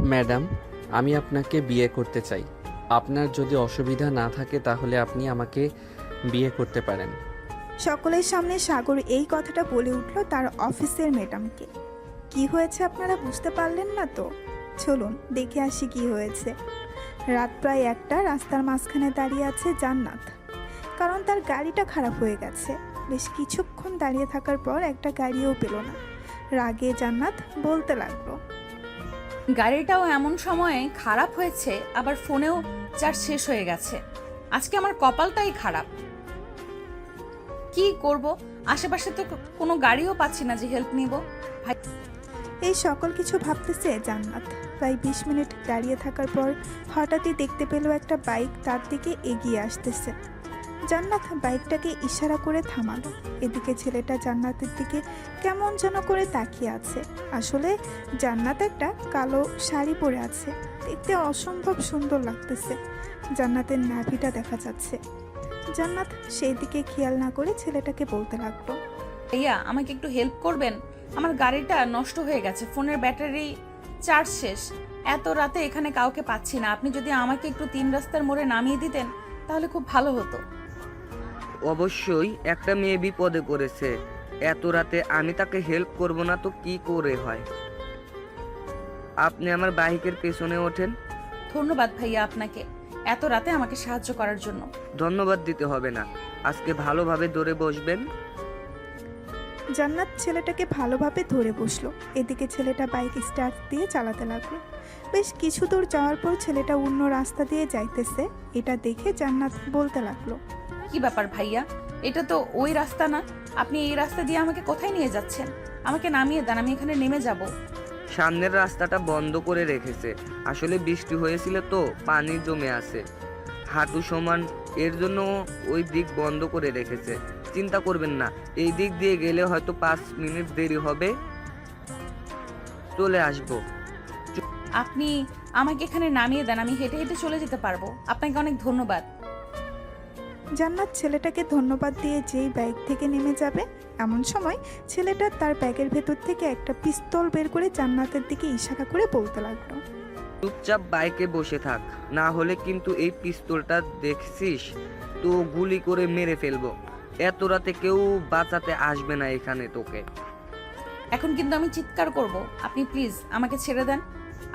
Madam, আমি আপনাকে বিয়ে করতে চাই। আপনার যদি অসুবিধা না থাকে তাহলে আপনি আমাকে বিয়ে করতে পারেন। সকলের সামনে সাগর এই কথাটা বলে উঠল তার অফিসের ম্যাডামকে। কি হয়েছে আপনারা বুঝতে পারলেন না তো? চলুন দেখে আসি কি হয়েছে। রাত প্রায় 1টা, রাস্তার মাঝখানে দাঁড়িয়ে আছে জান্নাত, কারণ তার গাড়িটা খারাপ হয়ে গেছে। বেশ কিছুক্ষণ দাঁড়িয়ে থাকার পর একটা গাড়িও পেল না। রাগে জান্নাত বলতে লাগলো, গাড়িটাও এমন সময়ে খারাপ হয়েছে, আবার ফোনেও চার্জ শেষ হয়ে গেছে। আজকে আমার কপালটাই খারাপ। কি করব, আশেপাশে তো কোনো গাড়িও পাচ্ছি না যে হেল্প নিব। ভাই, এই সকল কিছু ভাবতেছে জান্নাত। প্রায় 20 মিনিট দাঁড়িয়ে থাকার পর হঠাৎই দেখতে পেল একটা বাইক তার দিকে এগিয়ে আসতেছে। জান্নাত বাইকটাকে ইশারা করে থামালো। এদিকে ছেলেটা জান্নাতের দিকে কেমন যেন করে তাকিয়ে আছে। আসলে জান্নাত একটা কালো শাড়ি পরে আছে, দেখতে অসম্ভব সুন্দর লাগতেছে। জান্নাতের নাভিটা দেখা যাচ্ছে। জান্নাত সেই দিকে খেয়াল না করে ছেলেটাকে বলতে লাগলো, ভাইয়া আমাকে একটু হেল্প করবেন? আমার গাড়িটা নষ্ট হয়ে গেছে, ফোনের ব্যাটারি চার্জ শেষ। এত রাতে এখানে কাউকে পাচ্ছি না। আপনি যদি আমাকে একটু 3 রাস্তার মোড়ে নামিয়ে দিতেন তাহলে খুব ভালো হতো। অবশ্যই, একটা মেয়ে বিপদে পড়েছে, এত রাতে আমি তাকে হেল্প করব না তো কি করে হয়। আপনি আমার বাইকের পেছনে ওঠেন। ধন্যবাদ ভাইয়া আপনাকে, এত রাতে আমাকে সাহায্য করার জন্য। ধন্যবাদ দিতে হবে না, আজকে ভালোভাবে ধরে বসবেন। জান্নাত ছেলেটাকে ভালোভাবে ধরে বসলো। এদিকে ছেলেটা বাইক স্টার্ট দিয়ে চালাতে লাগলো। বেশ কিছু দূর যাওয়ার পর ছেলেটা অন্য রাস্তা দিয়ে যাইতেছে। এটা দেখে জান্নাত বলতে লাগলো, কি ব্যাপার ভাইয়া, এটা তো ওই রাস্তা না। আপনি এই রাস্তা দিয়ে আমাকে কোথায় নিয়ে যাচ্ছেন? আমাকে নামিয়ে দেন, আমি এখানে নেমে যাব। সামনের রাস্তাটা বন্ধ করে রেখেছে, আসলে বৃষ্টি হয়েছিল তো পানি জমে আছে হাঁটু সমান, এর জন্য ওই দিক বন্ধ করে রেখেছে। চিন্তা করবেন না, এই দিক দিয়ে গেলে হয়তো 5 মিনিট দেরি হবে, চলে আসবো। আপনি আমাকে এখানে নামিয়ে দেন, আমি হেঁটে হেঁটে চলে যেতে পারবো। আপনাকে অনেক ধন্যবাদ। জান্নাত ছেলেটাকে ধন্যবাদ দিয়ে যেই বাইক থেকে নেমে যাবে, এমন সময় ছেলেটা তার ব্যাগের ভেতর থেকে একটা পিস্তল বের করে জান্নাতের দিকে ইশারা করে বলতে লাগলো, চুপচাপ বাইকে বসে থাক, না হলে কিন্তু এই পিস্তলটা দেখছিস তো গুলি করে মেরে ফেলবো। এত রাতে কেউ বাঁচাতে আসবে না এখানে তোকে। এখন কিন্তু আমি চিৎকার করব। আপনি প্লিজ আমাকে ছেড়ে দেন।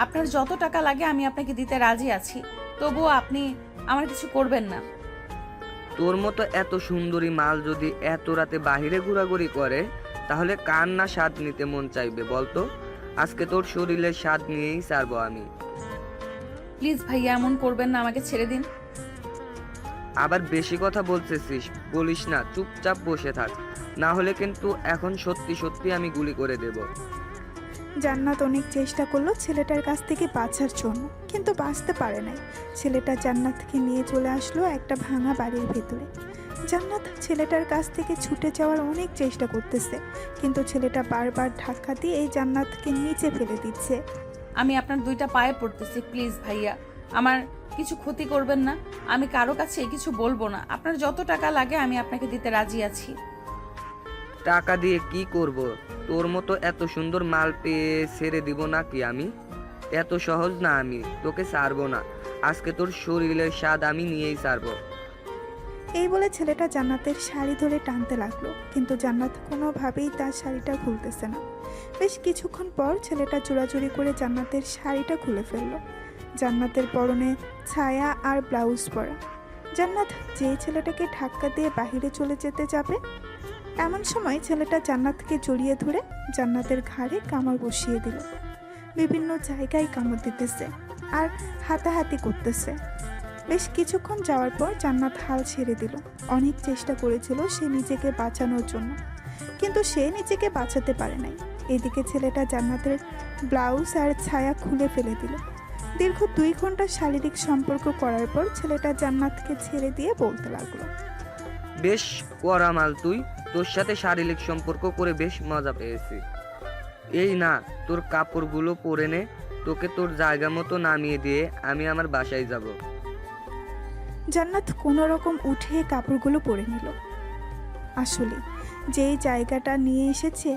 আপনার যত টাকা লাগে আমি আপনাকে দিতে রাজি আছি, তবুও আপনি আমার কিছু করবেন না। তোর মতো এত সুন্দরী মাল যদি এত রাতে বাহিরে ঘোরাঘুরি করে তাহলে কার না স্বাদ নিতে মন চাইবে বলতো। আজকে তোর শরীরের স্বাদ নিয়েই ছাড়বো আমি। প্লিজ ভাইয়া এমন করবেন না, আমাকে ছেড়ে দিন। আবার বেশি কথা বলতেছিস, বলিস না, চুপচাপ বসে থাক, না হলে কিন্তু এখন সত্যি সত্যি আমি গুলি করে দেব। জান্নাত অনেক চেষ্টা করলো ছেলেটার কাছ থেকে বাঁচার জন্য, কিন্তু বাঁচতে পারে নাই। ছেলেটা জান্নাতকে নিয়ে চলে আসলো একটা ভাঙা বাড়ির ভেতরে। জান্নাত ছেলেটার কাছ থেকে ছুটে যাওয়ার অনেক চেষ্টা করতেছে, কিন্তু ছেলেটা বারবার ধাক্কা দিয়ে এই জান্নাতকে নিচে ফেলে দিচ্ছে। আমি আপনার 2টা পায়ে পড়তেছি, প্লিজ ভাইয়া আমার কিছু ক্ষতি করবেন না। আমি কারো কাছে কিছু বলবো না। আপনার যত টাকা লাগে আমি আপনাকে দিতে রাজি আছি। টাকা দিয়ে কি করব? তোর মতো এত সুন্দর মাল পেয়ে ছেড়ে দিব নাকি আমি? এত সহজ না, আমি তোকে ছাড়বো না। আজকে তোর শরীরের স্বাদ আমি নিয়েই ছাড়বো। এই বলে ছেলেটা জান্নাতের শাড়ি ধরে টানতে লাগলো, কিন্তু জান্নাত কোনোভাবেই তার শাড়িটা খুলতেছে না। বেশ কিছুক্ষণ পর ছেলেটা চোরাচুরি করে জান্নাতের শাড়িটা খুলে ফেললো। জান্নাতের পরনে ছায়া আর ব্লাউজ পরা। জান্নাত যে ছেলেটাকে ধাক্কা দিয়ে বাহিরে চলে যেতে যাবে, এমন সময় ছেলেটা জান্নাতকে জড়িয়ে ধরে জান্নাতের ঘাড়ে কামড় বসিয়ে দিল। বিভিন্ন জায়গায় কামড় দিতেছে আর হাতাহাতি করতেছে। বেশ কিছুক্ষণ যাওয়ার পর জান্নাত হাল ছেড়ে দিল। অনেক চেষ্টা করেছিল সে নিজেকে বাঁচানোর জন্য, কিন্তু সে নিজেকে বাঁচাতে পারে নাই। এদিকে ছেলেটা জান্নাতের ব্লাউজ আর ছায়া খুলে ফেলে দিল। দীর্ঘ 2 ঘন্টা শারীরিক সম্পর্ক করার পর ছেলেটা জান্নাতকে ছেড়ে দিয়ে বলতে লাগলো, বেশ কড়া মাল তুই, তোর সাথে শারীরিক সম্পর্ক করে বেশ মজা পেয়েছি। এই না, তোর কাপড়গুলো পরে নে, তোকে তোর জায়গা মতো নামিয়ে দিয়ে আমি আমার বাসায় যাব। জান্নাত কোনো রকম উঠে কাপড়গুলো পরে নিল। আসলে যেই জায়গাটা নিয়ে এসেছে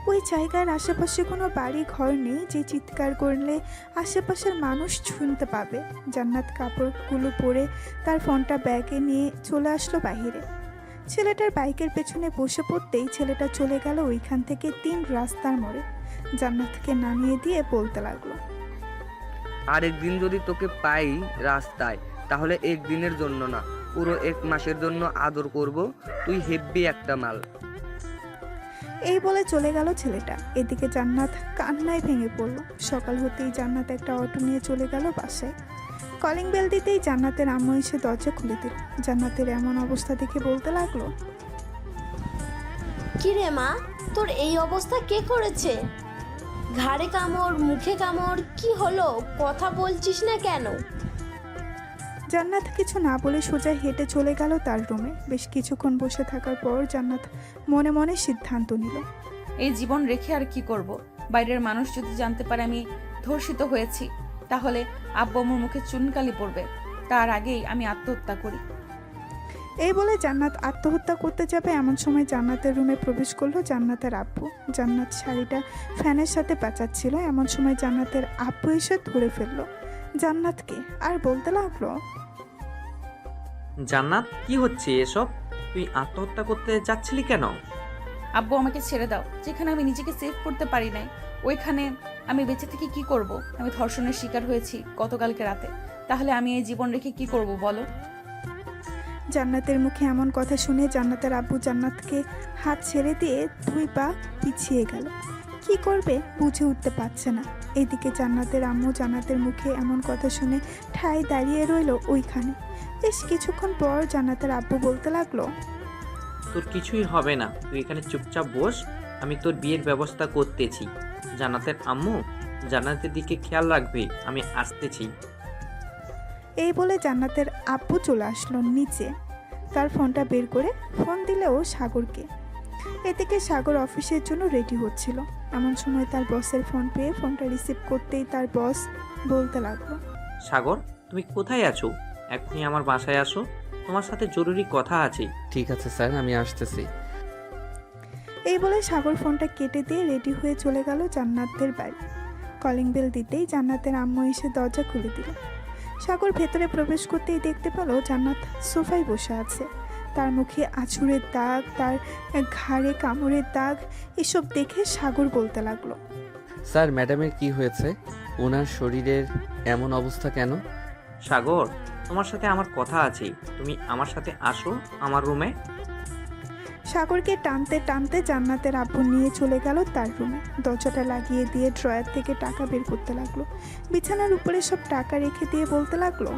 ওই জায়গার আশেপাশে কোনো বাড়ি ঘর নেই যে চিৎকার করলে আশেপাশের মানুষ শুনতে পাবে। জান্নাত কাপড়গুলো পরে তার ফোনটা ব্যাগে নিয়ে চলে আসলো বাইরে। ছেলেটার বাইকের পেছনে বসে পড়তেই ছেলেটা চলে গেল ওইখান থেকে 3 রাস্তার মোড়ে। জান্নাতকে নামিয়ে দিয়ে বলতে লাগলো, আরেকদিন যদি তোকে পাই রাস্তায়, তাহলে একদিনের জন্য না, পুরো 1 মাসের জন্য আদর করব। তুই হেব্বি একটা মাল। এই বলে চলে গেল ছেলেটা। এদিকে জান্নাত কান্নায় ভেঙে পড়ল। সকাল হতেই জান্নাত একটা অটো নিয়ে চলে গেল বাসায়। কলিং বেল দিতেই জান্নাতের আম্মু এসে দরজা খুলে দিল। জান্নাতের এমন অবস্থা দেখে বলতে লাগলো, কি রে মা, তোর এই অবস্থা কে করেছে? ঘাড়ে কামড়, মুখে কামড়, কি হলো? কথা বলছিস না কেন? জান্নাত কিছু না বলে সোজা হেঁটে চলে গেল তার রুমে। বেশ কিছুক্ষণ বসে থাকার পর জান্নাত মনে মনে সিদ্ধান্ত নিল, এই জীবন রেখে আর কি করব? বাইরের মানুষ যদি জানতে পারে আমি ধর্ষিত হয়েছি, তাহলে আব্বু আম্মুর মুখে চুনকালি পড়বে। তার আগেই আমি আত্মহত্যা করি। এই বলে জান্নাত আত্মহত্যা করতে যাবে এমন সময় জান্নাতের রুমে প্রবেশ করলো জান্নাতের আব্বু। জান্নাত শাড়িটা ফ্যানের সাথে পেঁচাচ্ছিল। এমন সময় জান্নাতের আব্বু এসে ধরে ফেললো জান্নাতকে আর বলতে লাগলো, জান্নাত, কি হচ্ছে এসব? তুই আত্মহত্যা করতে যাচ্ছিলি কেন? আব্বু আমাকে ছেড়ে দাও। যেখানে আমি নিজেকে সেভ করতে পারি নাই, ওইখানে আমি বেঁচে থেকে কি করব? আমি ধর্ষণের শিকার হয়েছি গতকালকে রাতে। তাহলে আমি এই জীবন রেখে কি করব বলো? জান্নাতের মুখে এমন কথা শুনে জান্নাতের আব্বু জান্নাতকে হাত ছেড়ে দিয়ে 2 পা পিছিয়ে গেল। কি করবে বুঝে উঠতে পারছে না। এদিকে জান্নাতের আম্মু জান্নাতের মুখে এমন কথা শুনে ঠায় দাঁড়িয়ে রইল ওইখানে। বেশ কিছুক্ষণ পর জান্নাতের আব্বু বলতে লাগলো, তোর কিছুই হবে না, তুই এখানে চুপচাপ বস, আমি তোর বিয়ের ব্যবস্থা করতেছি। জান্নাতের আম্মু, জান্নাতের দিকে খেয়াল রাখবি, আমি আসতেছি। এই বলে জান্নাতের আব্বু চলে আসলো নিচে। তার ফোনটা বের করে ফোন দিলেও সাগরকে। এদিকে সাগর অফিসের জন্য রেডি হচ্ছিল। এমন সময় তার বসের ফোন পেয়ে ফোনটা রিসিভ করতেই তার বস বলতে লাগলো, সাগর, তুমি কোথায় আছো? এখনই আমার বাসায় আসো, তোমার সাথে জরুরি কথা আছে। ঠিক আছে স্যার, আমি আসতেছি। এই বলে সাগর ফোনটা কেটে দিয়ে রেডি হয়ে চলে গেল জান্নাতের বাড়ি। কলিং বেল দিতেই জান্নাতের আম্মু এসে দরজা খুলে দিল। সাগর ভেতরে প্রবেশ করতেই দেখতে পেল জান্নাত সোফায় বসে আছে। তার মুখে আঁচড়ের দাগ, তার ঘাড়ে কামড়ের দাগ। এসব দেখে সাগর বলতে লাগলো, স্যার, ম্যাডামের কি হয়েছে? ওনার শরীরের এমন অবস্থা কেন? সাগর, তোমার সাথে আমার কথা আছে, তুমি আমার সাথে আসো আমার রুমে। সাগরকে টানতে টানতে জান্নাতের আব্বু নিয়ে চলে গেল তার রুমে। দরজাটা লাগিয়ে দিয়ে ড্রয়ার থেকে টাকা বের করতে লাগলো। বিছানার উপরে সব টাকা রেখে দিয়ে বলতে লাগলো,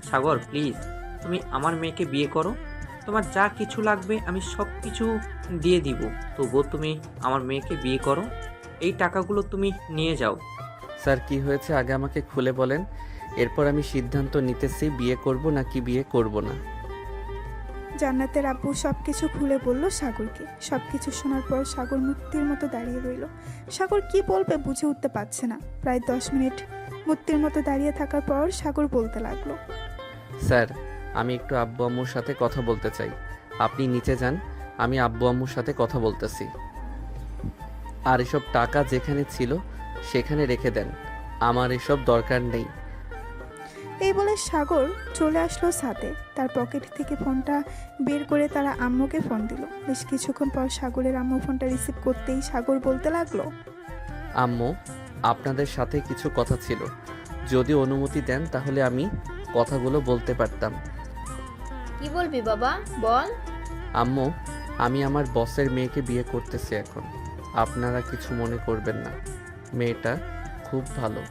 সাগর প্লিজ, তুমি আমার মেয়েকে বিয়ে করো, তোমার যা কিছু লাগবে আমি সব কিছু দিয়ে দিব, তবুও তুমি আমার মেয়েকে বিয়ে করো। এই টাকাগুলো তুমি নিয়ে যাও। স্যার, কি হয়েছে আগে আমাকে খুলে বলেন, এরপর আমি সিদ্ধান্ত নিতেছি বিয়ে করব নাকি বিয়ে করব না। জান্নাতের আব্বু সবকিছু খুলে বলল সাগরকে। সবকিছু শোনার পর সাগর মূর্তির মতো দাঁড়িয়ে রইল। সাগর কি বলবে বুঝে উঠতে পারছে না। প্রায় 10 মিনিট মূর্তির মতো দাঁড়িয়ে থাকার পর সাগর বলতে লাগলো, স্যার, আমি একটু আব্বু আম্মুর সাথে কথা বলতে চাই। আপনি নিচে যান, আমি আব্বু আম্মুর সাথে কথা বলতেছি। আর এসব টাকা যেখানে ছিল সেখানে রেখে দেন, আমার এসব দরকার নেই। এই বলে সাগর চলে আসলো ছাদে। তার পকেট থেকে ফোনটা বের করে তারা আম্মুকে ফোন দিল। বেশ কিছুক্ষণ পর সাগরের আম্মু ফোনটা রিসিভ করতেই সাগর বলতে লাগলো, আম্মু, আপনাদের সাথে কিছু কথা ছিল, যদি অনুমতি দেন তাহলে আমি কথাগুলো বলতে পারতাম। কি বলবি বাবা, বল। আম্মু, আমি আমার বসের মেয়েকে বিয়ে করতেছি এখন। আপনারা কিছু মনে করবেন না, মেয়েটা খুব ভালো।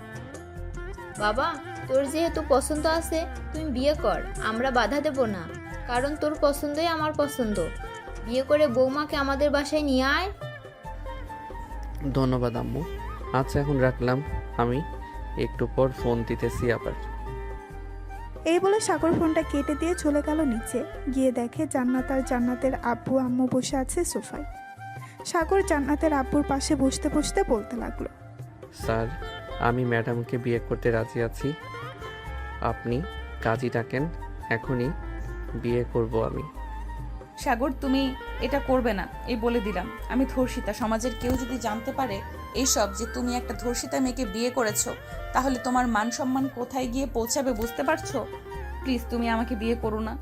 বাবা, তোর যেহেতু পছন্দ আছে তুমি বিয়ে কর, আমরা বাধা দেব না, কারণ তোর পছন্দই আমার পছন্দ। বিয়ে করে বৌমাকে আমাদের বাসায় নিয়ে আয়। ধন্যবাদ আম্মু। আচ্ছা, এখন রাখলাম, আমি একটু পর ফোন দিতেছি আবার। এই বলে সাগর ফোনটা কেটে দিয়ে চলে গেল নিচে। গিয়ে দেখে জান্নাত আর জান্নাতের আব্বু আম্মু বসে আছে সোফায়। সাগর জান্নাতের আব্বুর পাশে বসতে বসতে বলতে লাগলো, স্যার, আমি ম্যাডামকে বিয়ে করতে রাজি আছি। আপনি কাজী ডাকেন, এখনই বিয়ে করব আমি। সাগর তুমি এটা করবে না, এই বলে দিলাম। আমি ধর্ষিতা। সমাজের কেউ যদি জানতে পারে এইসব, যে তুমি একটা ধর্ষিতা মেয়েকে বিয়ে করেছো, তাহলে তোমার মান সম্মান কোথায় গিয়ে পৌঁছাবে বুঝতে পারছো? প্লিজ তুমি আমাকে বিয়ে করো না।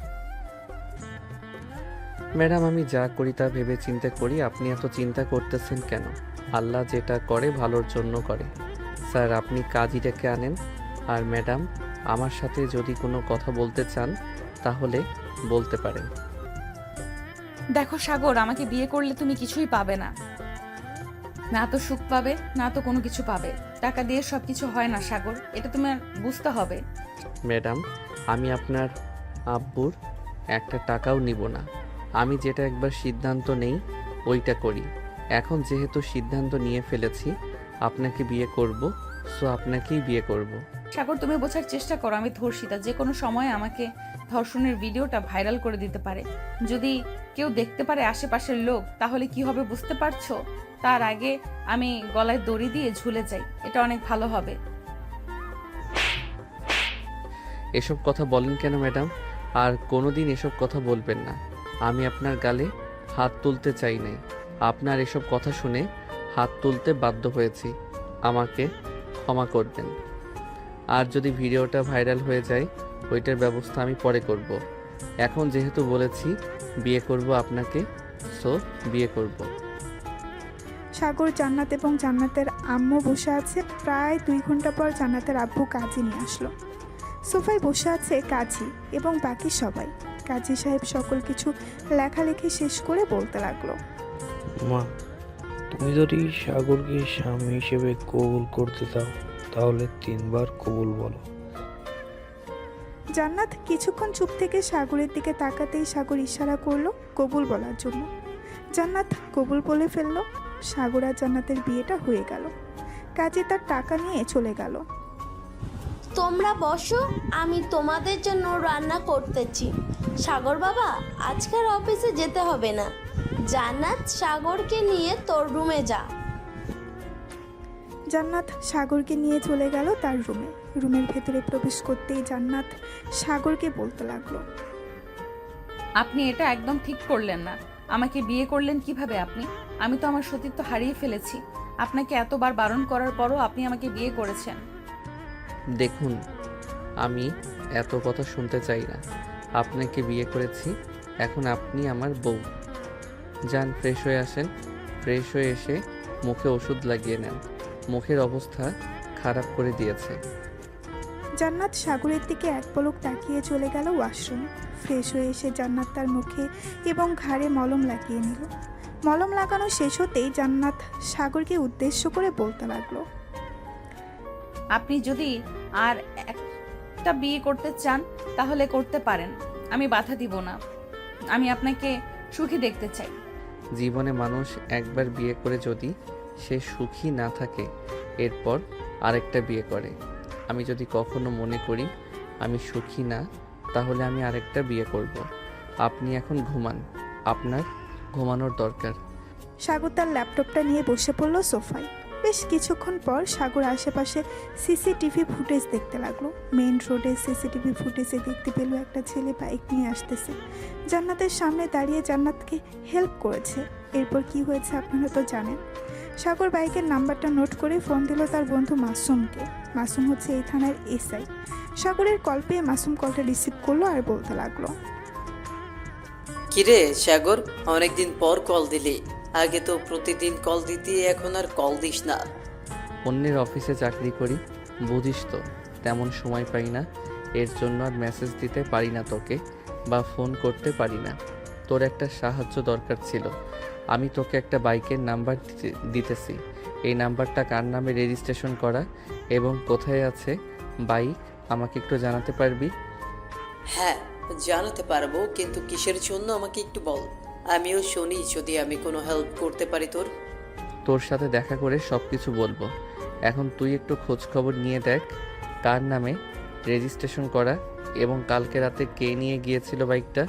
ম্যাডাম, আমি যা করি তা ভেবে চিন্তা করি, আপনি এত চিন্তা করতেছেন কেন? আল্লাহ যেটা করে ভালোর জন্য করে। স্যার, আপনি কাজই ডেকে আনেন। আর ম্যাডাম, আমার সাথে যদি কোনো কথা বলতে চান তাহলে বলতে পারেন। দেখো সাগর, আমাকে বিয়ে করলে তুমি কিছুই পাবে না, না তো সুখ পাবে, না তো কোনো কিছু পাবে। টাকা দিয়ে সবকিছু হয় না সাগর, এটা তোমার বুঝতে হবে। ম্যাডাম, আমি আপনার আব্বুর একটা টাকাও নিব না। আমি যেটা একবার সিদ্ধান্ত নেই ওইটা করি। এখন যেহেতু সিদ্ধান্ত নিয়ে ফেলেছি আপনাকে বিয়ে করব, সো আপনাকেই বিয়ে করব। সাগর, তুমি বোঝার চেষ্টা করো, আমি ধর্ষিতা। যে কোনো সময় আমাকে ধর্ষণের ভিডিওটা ভাইরাল করে দিতে পারে। যদি কেউ দেখতে পারে আশেপাশের লোক, তাহলে কি হবে বুঝতে পারছো? তার আগে আমি গলায় দড়ি দিয়ে ঝুলে যাই, এটা অনেক ভালো হবে। এসব কথা বলেন কেন ম্যাডাম? আর কোনোদিন এসব কথা বলবেন না। আমি আপনার গালে হাত তুলতে চাই নাই, আপনার এসব কথা শুনে হাত তুলতে বাধ্য হয়েছি। আমাকে ক্ষমা করবেন। আর যদি ভিডিওটা ভাইরাল হয়ে যায় ওইটার ব্যবস্থা আমি পরে করব। এখন যেহেতু বলেছি বিয়ে করব আপনাকে, সো বিয়ে করব। সাগর, জান্নাত এবং জান্নাতের আম্মু বসে আছে। প্রায় 2 ঘন্টা পর জান্নাতের আব্বু কাজী নিয়ে আসলো। সোফায় বসে আছে কাজী এবং বাকি সবাই। কাজী সাহেব সকল কিছু লেখালেখি শেষ করে বলতে লাগলো, মা, তুমি যদি সাগরকে স্বামী হিসেবে কবুল করতে দাও তাহলে 3 বার কবুল বলো। জান্নাত কিছুক্ষণ চুপ থেকে সাগরের দিকে তাকাতেই সাগর ইশারা করলো কবুল বলার জন্য। জান্নাত কবুল বলে ফেললো। সাগর আর জান্নাতের বিয়েটা হয়ে গেল। কাজী তার টাকা নিয়ে চলে গেল। তোমরা বসো, আমি তোমাদের জন্য রান্না করতেছি। সাগর বাবা, আজকের অফিসে যেতে হবে না। জান্নাত, সাগরকে নিয়ে তোর রুমে যা। জান্নাত সাগরকে নিয়ে চলে গেল তার রুমে। রুমের ভেতরে প্রবেশ করতেই জান্নাত সাগরকে বলতে লাগলো, আপনি এটা একদম ঠিক করলেন না। আমাকে বিয়ে করলেন কিভাবে আপনি? আমি তো আমার সতীত্ব হারিয়ে ফেলেছি। আপনাকে এতবার বারণ করার পরও আপনি আমাকে বিয়ে করেছেন। দেখুন, আমি এত কথা শুনতে চাই না। আপনাকে বিয়ে করেছি, এখন আপনি আমার বউ। যান, ফ্রেশ হয়ে আসেন। ফ্রেশ হয়ে এসে মুখে ওষুধ লাগিয়ে নেন, মুখের অবস্থা খারাপ করে দিয়েছে। জান্নাত সাগরের দিকে এক পলক তাকিয়ে চলে গেল ওয়াশরুমে। ফ্রেশ হয়ে এসে জান্নাত তার মুখে এবং ঘাড়ে মলম লাগিয়ে নিল। মলম লাগানো শেষ হতেই জান্নাত সাগরকে উদ্দেশ্য করে বলতে লাগলো, আপনি যদি আর একটা বিয়ে করতে চান তাহলে করতে পারেন, আমি বাধা দিব না। আমি আপনাকে সুখী দেখতে চাই। জীবনে মানুষ একবার বিয়ে করে যদি সে সুখী না থাকে এরপর আরেকটা বিয়ে করে। আমি যদি কখনো মনে করি আমি সুখী না, তাহলে আমি আরেকটা বিয়ে করব। আপনি এখন ঘুমান, আপনার ঘুমানোর দরকার। সাগর তার ল্যাপটপটা নিয়ে বসে পড়ল সোফায়। বেশ কিছুক্ষণ পর সাগর আশেপাশে সিসিটিভি ফুটেজ দেখতে লাগলো। মেইন রোডে সিসিটিভি ফুটেজে দেখতে পেল একটা ছেলে বাইক নিয়ে আসতেছে। জান্নাতের সামনে দাঁড়িয়ে জান্নাতকে হেল্প করেছে। এরপর কি হয়েছে আপনারা তো জানেন। সাগর বাইকের নাম্বারটা নোট করে ফোন দিল তার বন্ধু মাসুমকে। মাসুম হচ্ছে এই থানার এসআই। সাগরের কল পেয়ে মাসুম কলটা রিসিভ করলো আর বলতে লাগলো, কিরে সাগর, অনেকদিন পর কল দিলি। আগে তো প্রতিদিন কল দিতি, এখন আর কল দিস না। অন্যের অফিসে চাকরি করি, বুঝিস তো, তেমন সময় পাই না। এর জন্য আর মেসেজ দিতে পারি না তোকে, বা ফোন করতে পারি না। তোর একটা সাহায্য দরকার ছিল। আমি তোকে একটা বাইকের নাম্বার দিতেছি। এই নাম্বারটা কার নামে রেজিস্ট্রেশন করা এবং কোথায় আছে বাইক আমাকে একটু জানাতে পারবি? হ্যাঁ, জানাতে পারবো, কিন্তু কিসের জন্য আমাকে একটু বল। আমিও শুনি যদি আমি কোনো হেল্প করতে পারি তোর। তোর সাথে দেখা করে সব কিছু বলবো। এখন তুই একটু খোঁজ খবর নিয়ে দেখ কার নামে রেজিস্ট্রেশন করা এবং কালকে রাতে কে নিয়ে গিয়েছিল বাইকটা।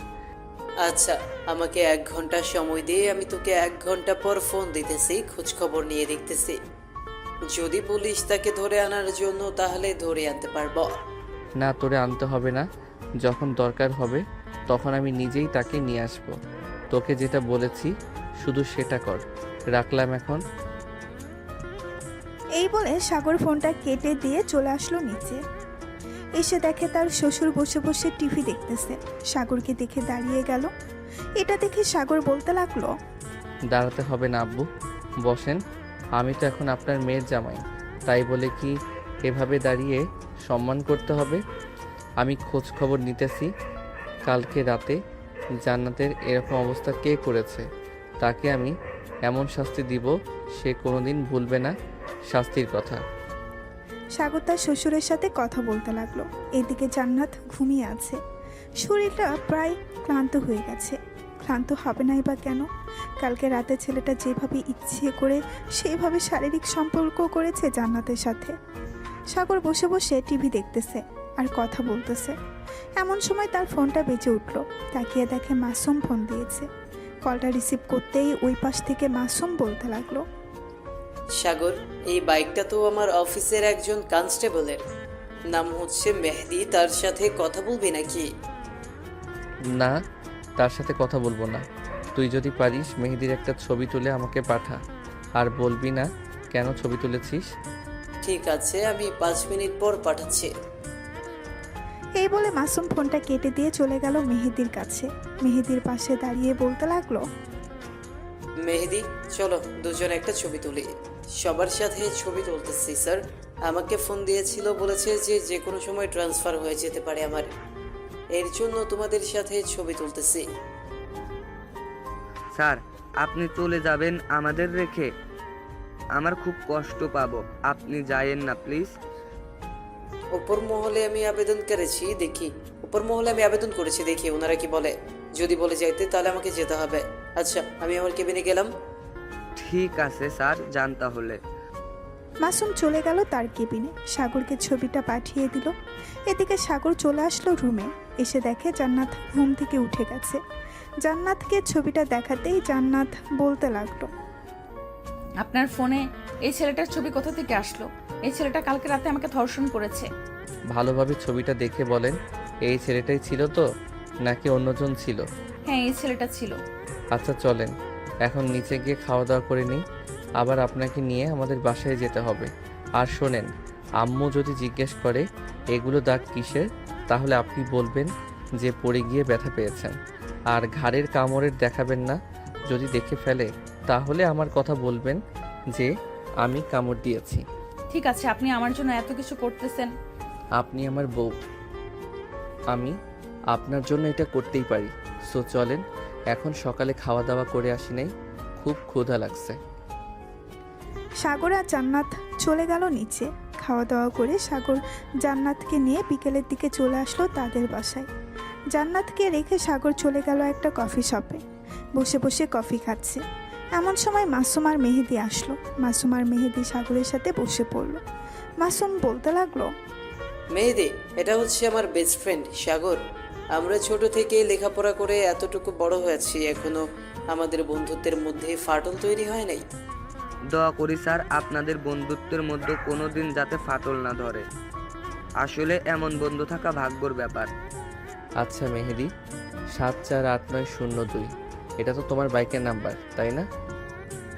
আচ্ছা, আমাকে 1 ঘন্টা সময় দিয়ে আমি তোকে 1 ঘন্টা পর ফোন দিতেছি, খোঁজ খবর নিয়ে দেখতেছি। যদি বলিস তাকে ধরে আনার জন্য, তাহলে ধরে আনতে পারবো। না, তোরে আনতে হবে না। যখন দরকার হবে তখন আমি নিজেই তাকে নিয়ে আসবো। তোকে যেটা বলেছি শুধু সেটা কর। রাখলাম এখন। এই বলে সাগর ফোনটা কেটে দিয়ে চলে আসলো নিচে। এসে দেখে তার শ্বশুর বসে বসে টিভি দেখতেছে। সাগরকে দেখে দাঁড়িয়ে গেল। এটা দেখে সাগর বলতে লাগলো, দাঁড়াতে হবে না আব্বু, বসেন। আমি তো এখন আপনার মেয়ের জামাই, তাই বলে কি এভাবে দাঁড়িয়ে সম্মান করতে হবে? আমি খোঁজ খবর নিতেছি কালকে রাতে জান্নাতের এরকম অবস্থা কে করেছে। তাকে আমি এমন শাস্তি দিব সে কোনোদিন ভুলবে না শাস্তির কথা। সাগর তার শ্বশুরের সাথে কথা বলতে লাগলো। এদিকে জান্নাত ঘুমিয়ে আছে। শরীরটা প্রায় ক্লান্ত হয়ে গেছে। ক্লান্ত হবে নাই বা কেন? কালকে রাতে ছেলেটা যেভাবে ইচ্ছে করে সেভাবে শারীরিক সম্পর্ক করেছে জান্নাতের সাথে। সাগর বসে বসে টিভি দেখতেছে আর কথা বলতেছে। এমন সময় তার ফোনটা বেজে উঠল। তাকিয়ে দেখে মাসুম ফোন দিয়েছে। কলটা রিসিভ করতেই ওই পাশ থেকে মাসুম বলতে লাগলো, সাগর, এই বাইকটা তো আমার অফিসের একজন কনস্টেবলের, নাম হচ্ছে মেহেদি। তার সাথে কথা বলবি নাকি? না, তার সাথে কথা বলবো না। তুই যদি পারিস মেহেদির একটা ছবি তুলে আমাকে পাঠা, আর বলবি না কেন ছবি তুলেছিস। ঠিক আছে, আমি 5 মিনিট পর পাঠাচ্ছি। এই বলে মাসুম ফোনটা কেটে দিয়ে চলে গেল মেহেদির কাছে। মেহেদির পাশে দাঁড়িয়ে বলতে লাগলো, মেহেদি, চলো দুজন একটা ছবি তুলি। সবার সাথে ছবি তুলতেছি স্যার। আমাকে ফোন দিয়েছিল, বলেছে যে যে কোনো সময় ট্রান্সফার হয়ে যেতে পারে আমার, এর জন্য তোমাদের সাথে ছবি তুলতেছি। স্যার, আপনি চলে যাবেন আমাদের রেখে? আমার খুব কষ্ট পাবো, আপনি যায়েন না প্লিজ। উপর মহলে আমি আবেদন করেছি, দেখি ওনারা কি বলে। যদি বলে যাইতে তাহলে আমাকে যেতে হবে। আচ্ছা, আমি আমার কেবিনে গেলাম। ঠিক আছে স্যার, যান তাহলে। মাসুম চলে গেল তার কেবিনে। সাগরকে ছবিটা পাঠিয়ে দিল। এদিকে সাগর চলে আসলো রুমে। এসে দেখে জান্নাত ঘুম থেকে উঠে গেছে। জান্নাতকে ছবিটা দেখাতেই জান্নাত বলতে লাগলো, আপনার ফোনে এই ছেলেটার ছবি কোথা থেকে আসলো? এই ছেলেটা কালকে রাতে আমাকে ধর্ষণ করেছে। ভালোভাবে ছবিটা দেখে বলেন, এই ছেলেটাই ছিল তো নাকি অন্যজন ছিল? হ্যাঁ, এই ছেলেটা ছিল। আচ্ছা চলেন এখন নিচে গিয়ে খাওয়া দাওয়া করে নিই, আবার আপনাকে নিয়ে আমাদের বাসায় যেতে হবে। আর শোনেন, আম্মু যদি জিজ্ঞেস করে এগুলো দাগ কিসের, তাহলে আপনি বলবেন যে পড়ে গিয়ে ব্যথা পেয়েছেন। আর ঘাড়ের কামড়ের দেখাবেন না। যদি দেখে ফেলে তাহলে আমার কথা বলবেন যে আমি কামড় দিয়েছি। ঠিক আছে, আপনি আমার জন্য এত কিছু করতেছেন। আপনি আমার বউ, আমি আপনার জন্য এটা করতেই পারি। সো চলেন, এখন সকালে খাওয়া দাওয়া করে আসি নাই, খুব ক্ষুধা লাগছে। সাগর আর জান্নাত চলে গেল নিচে। খাওয়া দাওয়া করে সাগর জান্নাতকে নিয়ে বিকেলের দিকে চলে আসলো তাদের বাসায়। জান্নাতকে রেখে সাগর চলে গেল একটা কফি শপে। বসে বসে কফি খাচ্ছে। এমন সময় মাসুম আর মেহেদি আসলো। মাসুম আর মেহেদি সাগরের সাথে বসে পড়লো। মাসুম বলতে লাগলো, মেহেদি, এটা হচ্ছে আমার বেস্ট ফ্রেন্ড সাগর। আমরা ছোট থেকে লেখাপড়া করে এতটুকু বড় হয়েছি, এখনো আমাদের বন্ধুত্বের মধ্যে ফাটল তৈরি হয় নাই। দোয়া করি স্যার, আপনাদের বন্ধুত্বের মধ্যে কোনোদিন যাতে ফাটল না ধরে। আসলে এমন বন্ধু থাকা ভাগ্যর ব্যাপার। আচ্ছা মেহেদি, 748902, এটা তো তোমার বাইকের নাম্বার তাই না?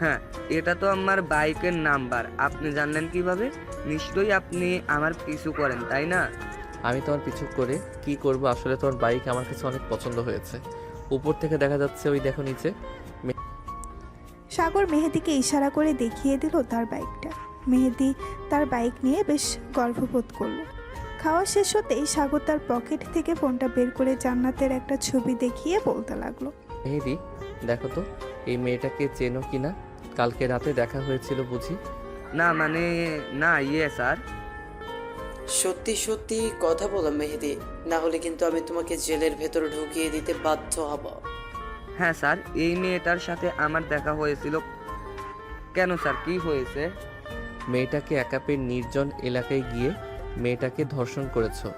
হ্যাঁ, এটা তো আমার বাইকের নাম্বার। আপনি জানলেন কিভাবে? নিশ্চয়ই আপনি আমার পিছু করেন, তাই না? আমি তোমার পিছু করে কি করব? আসলে তোমার বাইক আমার কাছে অনেক পছন্দ হয়েছে। উপর থেকে দেখা যাচ্ছে, ওই দেখো নিচে। সাগর মেহেদিকে ইশারা করে দেখিয়ে দিল তার বাইকটা। মেহেদি তার বাইক নিয়ে বেশ গর্ববোধ করলো। খাওয়া শেষ হতেই সাগর তার পকেট থেকে ফোনটা বের করে জান্নাতের একটা ছবি দেখিয়ে বলতে লাগলো, মেহেদি, দেখো তো এই মেয়েটাকে চেনো কিনা? কালকে রাতে দেখা হয়েছিল বুঝি? না মানে, না স্যার। সত্যি সত্যি কথা বলো মেহেদি, না হলে কিন্তু আমি তোমাকে জেলের ভেতর ঢুকিয়ে দিতে বাধ্য হব। হ্যাঁ স্যার, এই মেয়েটার সাথে আমার দেখা হয়েছিল। কেন স্যার, কি হয়েছে? মেয়েটাকে একা পেয়ে নির্জন এলাকায় গিয়ে মেয়েটাকে ধর্ষণ করেছো।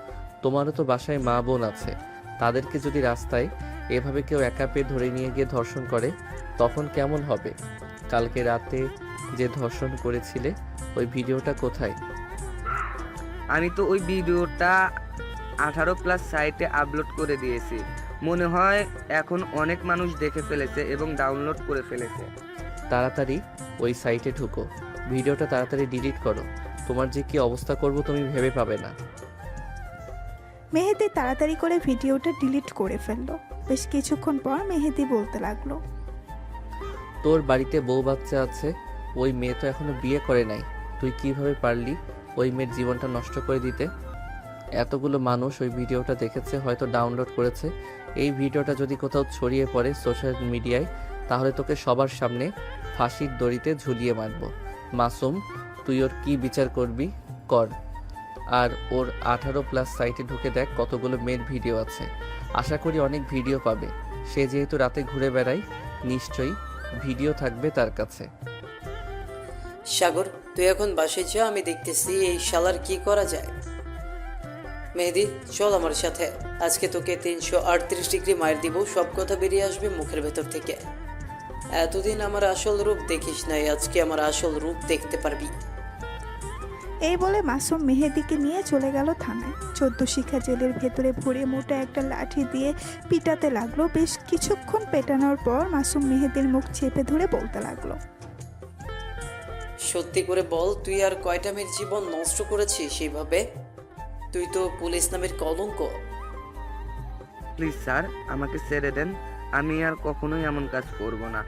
তোমারও তো বাসায় মা বোন আছে, তাদেরকে যদি রাস্তায় এভাবে কেউ একা পেয়ে ধরে নিয়ে গিয়ে ধর্ষণ করে তখন কেমন হবে? কালকে রাতে যে ধর্ষণ করেছিলে ওই ভিডিওটা কোথায়? আমি তো ওই ভিডিওটা 18+ সাইটে আপলোড করে দিয়েছি। মনে হয় এখন অনেক মানুষ দেখে ফেলেছে এবং ডাউনলোড করে ফেলেছে। তাড়াতাড়ি ওই সাইটে ঢুকো, ভিডিওটা তাড়াতাড়ি ডিলিট করো। তোমার যে কি অবস্থা করব তুমি ভেবে পাবে না। মেহেদি তাড়াতাড়ি করে ভিডিওটা ডিলিট করে ফেললো। বেশ কিছুক্ষণ পর মেহেদি বলতে লাগলো, তোর বাড়িতে বউ বাচ্চা আছে, ওই মেয়ে তো এখনো বিয়ে করে নাই। তুই কিভাবে পারলি ওই মেয়ের জীবনটা নষ্ট করে দিতে? এতগুলো মানুষ ওই ভিডিওটা দেখেছে, হয়তো ডাউনলোড করেছে। এই ভিডিওটা যদি কোথাও ছড়িয়ে পড়ে সোশ্যাল মিডিয়ায়, তাহলে তোকে সবার সামনে ফাঁসির দড়িতে ঝুলিয়ে মারবো। মাসুম, তুই ওর কি বিচার করবি কর। আর ওর 18+ সাইটে ঢুকে দেখ কতগুলো মেয়ের ভিডিও আছে। আশা করি অনেক ভিডিও পাবে। সে যেহেতু রাতে ঘুরে বেড়ায়, নিশ্চয়ই ভিডিও থাকবে তার কাছে। সাগর, তুই এখন বাসায় যা, আমি দেখতেছি এই শালার কি করা যায়। মেহেদি, চল আমার সাথে। আজকে তোকে 338 ডিগ্রি মার দিব, সব কথা বেরিয়ে আসবে মুখের ভেতর থেকে। এতদিন আমার আসল রূপ দেখিস নাই, আজকে আমার আসল রূপ দেখতে পারবি। এই বলে মাসুম মেহেদিকে নিয়ে চলে গেল থানায়। 14 শিখা জেলের ভেতরে ভরে মোটা একটা লাঠি দিয়ে পিটাতে লাগলো। বেশ কিছুক্ষণ পেটানোর পর মাসুম মেহেদির মুখ চেপে ধরে বলতে লাগলো, সত্যি করে বল, তুই আর কয়টা মেয়ের জীবন নষ্ট করেছিস সেইভাবে? তুই তো পুলিশ নামের কলঙ্ক। প্লিজ স্যার, আমাকে ছেড়ে দেন। আমি আর কখনোই এমন কাজ করব না।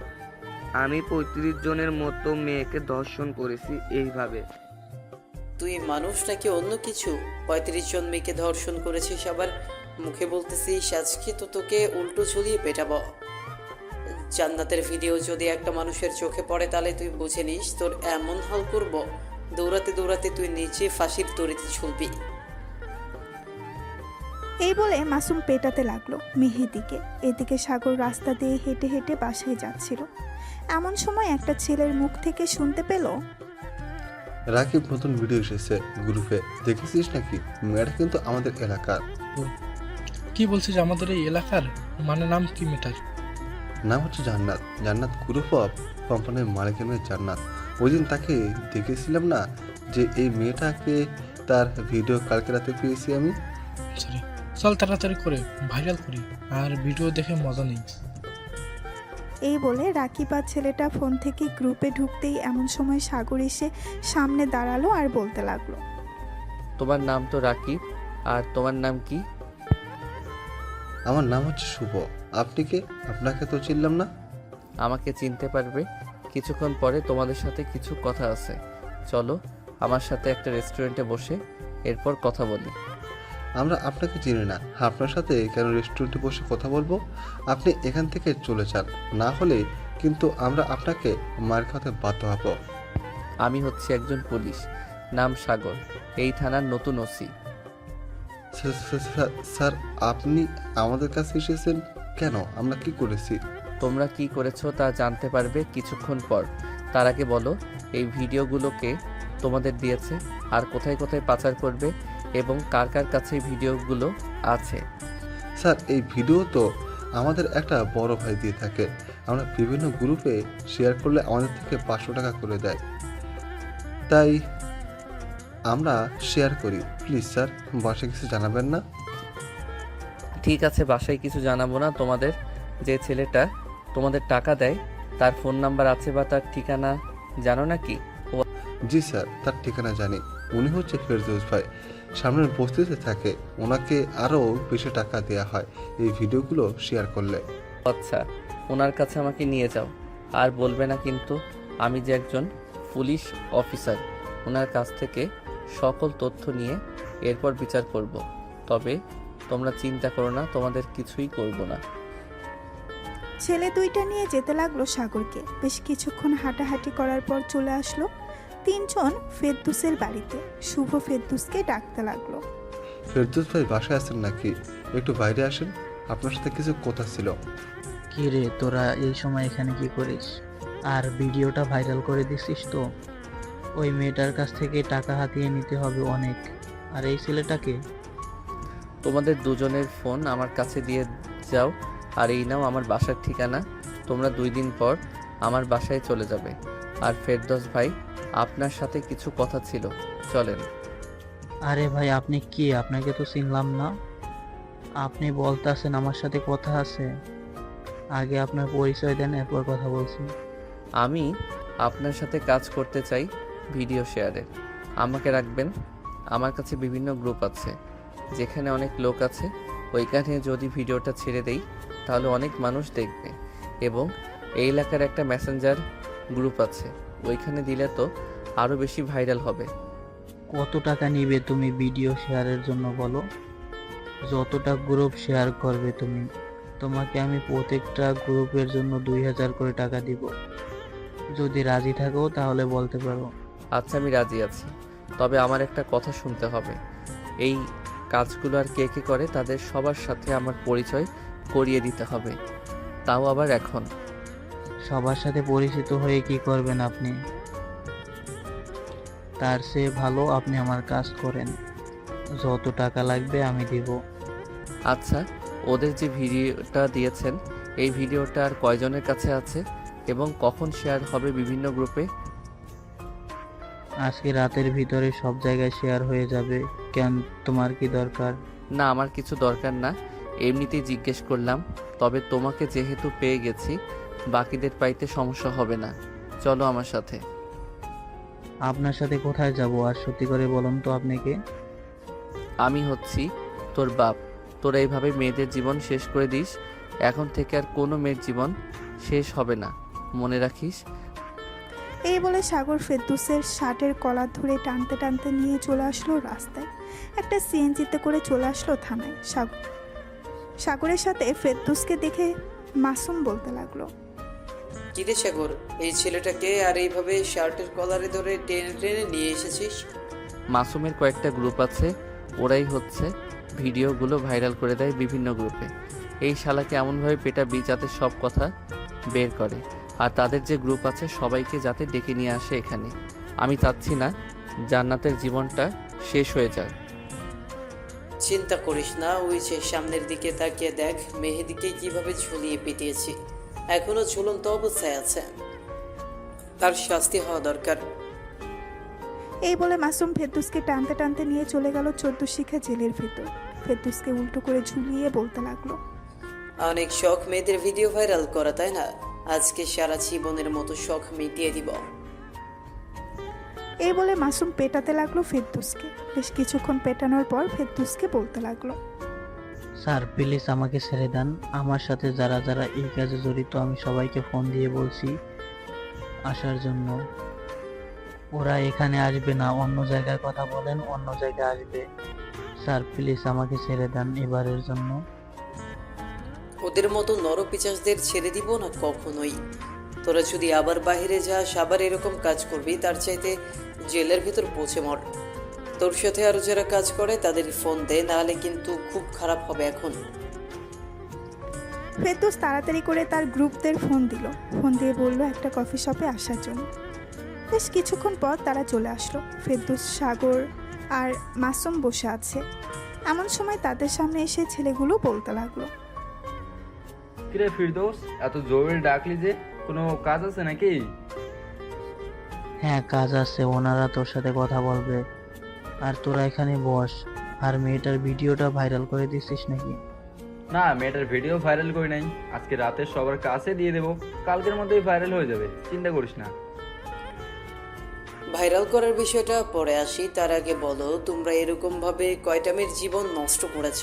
আমি 35 জনের মতো মেয়েকে ধর্ষণ করেছি এইভাবে। তুই মানুষ নাকি অন্য কিছু? 35 জন মেয়েকে ধর্ষণ করেছিস, আবার মুখে বলতেছিস আজকে তো তোকে উল্টো ঝুলিয়ে পেটাবো। জান্নাতের ভিডিও যদি একটা মানুষের চোখে পড়ে তাহলে তুই বুঝে নিস তোর এমন হাল করব, দৌড়াতে দৌড়াতে তুই নিচে ফাঁসির দড়িতে ঝুলবি। এই বলে মাসুম পেটাতে লাগলো মেহেদিকে। এদিকে সাগর রাস্তা দিয়ে হেঁটে হেঁটে বাসায় যাচ্ছিল। এমন সময় একটা ছেলের মুখ থেকে শুনতে পেল, রাকিব নতুন ভিডিও এসেছে গ্রুপে, দেখেছিস নাকি? মেয়েটা কিন্তু আমাদের এলাকার। কি বলছিস? আমাদের এই এলাকার? মানে নাম কি মেটার? নাম হচ্ছে জান্নাত। জান্নাত গ্রুপ অফ কোম্পানির মালিকের মেয়ে জান্নাত। ওই দিন তাকে দেখেছিলাম না, যে এই মেয়েটাকে, তার ভিডিও কালকে রাতে পেয়েছি আমি। সরি, চল তাড়াতাড়ি করে ভাইরাল করি আর ভিডিও দেখে মজা নেই। এই বলে রাকিব আর ছেলেটা ফোন থেকে গ্রুপে ঢুকতেই এমন সময় সাগর এসে সামনে দাঁড়ালো আর বলতে লাগলো, তোমার নাম তো রাকিব, আর তোমার নাম কি? আমার নাম হচ্ছে শুভ। আপনি কে? আপনাকে তো চিনলাম না। আমাকে চিনতে পারবে কিছুক্ষণ পরে। তোমাদের সাথে কিছু কথা আছে, চলো আমার সাথে একটা রেস্টুরেন্টে বসে এরপর কথা বলি। আমরা আপনাকে চিনি না, আপনার সাথে কেন রেস্টুরেন্টে বসে কথা বলবো? আপনি এখান থেকে চলে যান, না হলে কিন্তু আমরা আপনাকে মার খাওয়াতে বাধ্য হব। আমি হচ্ছে একজন পুলিশ, নাম সাগর, এই থানার নতুন ওসি। স্যার, আপনি আমাদের কাছে এসেছেন কেন? আমরা কি করেছি? তোমরা কি করেছো তা জানতে পারবে কিছুক্ষণ পর। তার আগে বলো, এই ভিডিওগুলোকে তোমাদের দিয়েছে, আর কোথায় কোথায় পাচার করবে, এবং কার কার কাছে এই ভিডিওগুলো আছে? স্যার, এই ভিডিও তো আমাদের একটা বড় ভাই দিয়ে থাকে। আমরা বিভিন্ন গ্রুপে শেয়ার করলে আমাদের থেকে 500 টাকা করে দেয়, তাই আমরা শেয়ার করি। প্লিজ স্যার, বাসায় কিছু জানাবেন না? ঠিক আছে, বাসায় কিছু জানাবো না। তোমাদের যে ছেলেটা তোমাদের টাকা দেয় তার ফোন নাম্বার আছে বা তার ঠিকানা জানো নাকি? জি স্যার, তার ঠিকানা জানি। উনি হচ্ছে ফেরদৌস ভাই, সামনের বস্তিতে থাকে। ওনাকে আরও বেশি টাকা দেওয়া হয় এই ভিডিওগুলো শেয়ার করলে। আচ্ছা, ওনার কাছে আমাকে নিয়ে যাও। আর বলবে না কিন্তু আমি যে একজন পুলিশ অফিসার। ওনার কাছ থেকে সকল তথ্য নিয়ে এরপর বিচার করব। তবে তোমরা চিন্তা করো না, তোমাদের কিছুই করব না। ছেলে দুইটা নিয়ে যেতে লাগলো সাগরকে। বেশ কিছুক্ষণ হাঁটাহাঁটি করার পর চলে আসলো 3 জন ফেরদৌসের বাড়িতে। শুভ ফেরদৌসকে ডাকতে লাগলো, ফেরদৌস ভাই বাসায় আছেন নাকি? একটু বাইরে আসেন, আপনার সাথে কিছু কথা ছিল। কি রে, তোরা এই সময় এখানে কি করিস? আর ভিডিওটা ভাইরাল করে দিছিস তো? ওই মেয়েটার কাছ থেকে টাকা হাতিয়ে নিতে হবে অনেক। আর এই ছেলেটাকে? তোমাদের দুজনের ফোন আমার কাছে দিয়ে যাও, আর এই নাও আমার বাসার ঠিকানা। তোমরা 2 দিন পর আমার বাসায় চলে যাবে। আর ফেরদৌস ভাই, আপনার সাথে কিছু কথা ছিল, চলেন। আরে ভাই, আপনি কি? আপনাকে তো চিনলাম না। আপনি বলতেছেন আমার সাথে কথা আছে? আগে আপনার পরিচয় দেন, এরপর কথা বলছি। আমি আপনার সাথে কাজ করতে চাই ভিডিও শেয়ারের। আমাকে রাখবেন। আমার কাছে বিভিন্ন গ্রুপ আছে, যেখানে অনেক লোক আছে। ওইখানে যদি ভিডিওটা ছেড়ে দেই তাহলে অনেক মানুষ দেখবে। এবং এই এলাকার একটা মেসেঞ্জার গ্রুপ আছে, ওইখানে দিলে তো আরও বেশি ভাইরাল হবে। কত টাকা নিবে তুমি ভিডিও শেয়ারের জন্য বলো? যতটা গ্রুপ শেয়ার করবে তুমি, তোমাকে আমি প্রত্যেকটা গ্রুপের জন্য 2000 করে টাকা দিব। যদি রাজি থাকো তাহলে বলতে পারো। আচ্ছা, আমি রাজি আছি, তবে আমার একটা কথা শুনতে হবে। এই কাজগুলো আর কে কে করে তাদের সবার সাথে আমার পরিচয় করিয়ে দিতে হবে, তাও আবার এখন। সবার সাথে পরিচিত হয়ে কি করবেন আপনি? তার চেয়ে ভালো আপনি আমার কাজ করেন, যত টাকা লাগবে আমি দিব। আচ্ছা, ওদের যে ভিডিওটা দিয়েছেন এই ভিডিওটা আর কয়জনের কাছে আছে এবং কখন শেয়ার হবে বিভিন্ন গ্রুপে? আজকে রাতের ভিতরে সব জায়গায় শেয়ার হয়ে যাবে। কেন, তোমার কি দরকার? না, আমার কিছু দরকার না, এমনিতেই জিজ্ঞেস করলাম। তবে তোমাকে যেহেতু পেয়ে গেছি, বাকিদের পাইতে সমস্যা হবে না। চলো আমার সাথে। আপনার সাথে কোথায় যাব? আর সত্যি করে বলুন তো আপনি কে? আমি হচ্ছি তোর বাপ। তোরা এইভাবে মেয়েদের জীবন শেষ করে দিস। এখন থেকে আর কোনো মেয়ের জীবন শেষ হবে না, মনে রাখিস। এই বলে সাগর ফেরদৌসের শার্টের কলার ধরে টানতে টানতে নিয়ে চলে আসলো রাস্তায়। একটা সিএনজিতে করে চলে আসলো থানায়। সাগরের সাথে ফেরদৌসকে দেখে মাসুম বলতে লাগলো, কিরে সাগর, এই ছেলেটাকে আর এইভাবে শার্টের কলারে ধরে টেনে টেনে নিয়ে এসেছিস? মাসুমের কয়েকটা গ্রুপ আছে, ওরাই হচ্ছে ভিডিওগুলো ভাইরাল করে দেয় বিভিন্ন গ্রুপে। এই শালাকে এমনভাবে পেটাবি যাতে সব কথা বের করে, আর তাদের যে গ্রুপ আছে সবাইকে যাতে ডেকে নিয়ে আসে এখানে। আমি চাচ্ছি না জান্নাতের জীবনটা শেষ হয়ে যায়। চিন্তা করিস না, ওই যে সামনের দিকে তাকিয়ে দেখ, মেহেদিকে কিভাবে ঝুলিয়ে পিটিয়েছি। এখনো ঝুলন্ত অবস্থায় আছে, তার শাস্তি হওয়া দরকার। এই বলে মাসুম ফেরদৌসকে টানতে টানতে নিয়ে চলে গেল 14 শিখা জেলের ভিতর। ফেরদৌসকে উল্টো করে ঝুলিয়ে বলতে লাগলো, অনেক শখ মেয়েদের ভিডিও ভাইরাল করা, তাই না? আজকে সারা জীবনের মতো শখ মিটিয়ে দিব। এই বলে মাসুম পেটাতে লাগলো ফেরদৌসকে। বেশ কিছুক্ষণ পেটানোর পর ফেরদৌসকে বলতে লাগলো, স্যার প্লিজ আমাকে ছেড়ে দেন। আমার সাথে যারা যারা এই কাজে জড়িত আমি সবাইকে ফোন দিয়ে বলছি আসার জন্য। ওরা এখানে আসবে না, অন্য জায়গায় কথা বলেন, অন্য জায়গায় আসবে। স্যার প্লিজ আমাকে ছেড়ে দেন এবারের জন্য। ওদের মতো নরপিচাসদের ছেড়ে দিব না কখনোই। তোরা যদি আবার বাইরে যাস, আবার এরকম কাজ করবি, তার চাইতে জেলের ভিতর পৌঁছে মর। তোর সাথে আরো যারা কাজ করে তাদের ফোন দে, নাহলে কিন্তু খুব খারাপ হবে এখন। ফেরদৌস তাড়াতাড়ি করে তার গ্রুপদের ফোন দিল। ফোন দিয়ে বলল একটা কফি শপে আসার জন্য। বেশ কিছুক্ষণ পর তারা চলে আসলো। ফেরদৌস, সাগর আর মাসুম বসে আছে। এমন সময় তাদের সামনে এসে ছেলেগুলো বলতে লাগলো, কিরে ফিরদৌস, এত জরুরি ডাকলি যে? কোনো কাজ আছে নাকি? হ্যাঁ কাজ আছে, ওনারা তোর সাথে কথা বলবে। আর তোরা এখানে বস। আর মেয়েটার ভিডিওটা ভাইরাল করে দিছিস নাকি? না, মেয়েটার ভিডিও ভাইরাল করি নাই। আজকে রাতে সবার কাছে দিয়ে দেবো, কালকের মধ্যেই ভাইরাল হয়ে যাবে, চিন্তা করিস না। ভাইরাল করার বিষয়টা পরে আসি, তার আগে বলো তোমরা এরকম ভাবে কয়টা মেয়ের জীবন নষ্ট করেছ?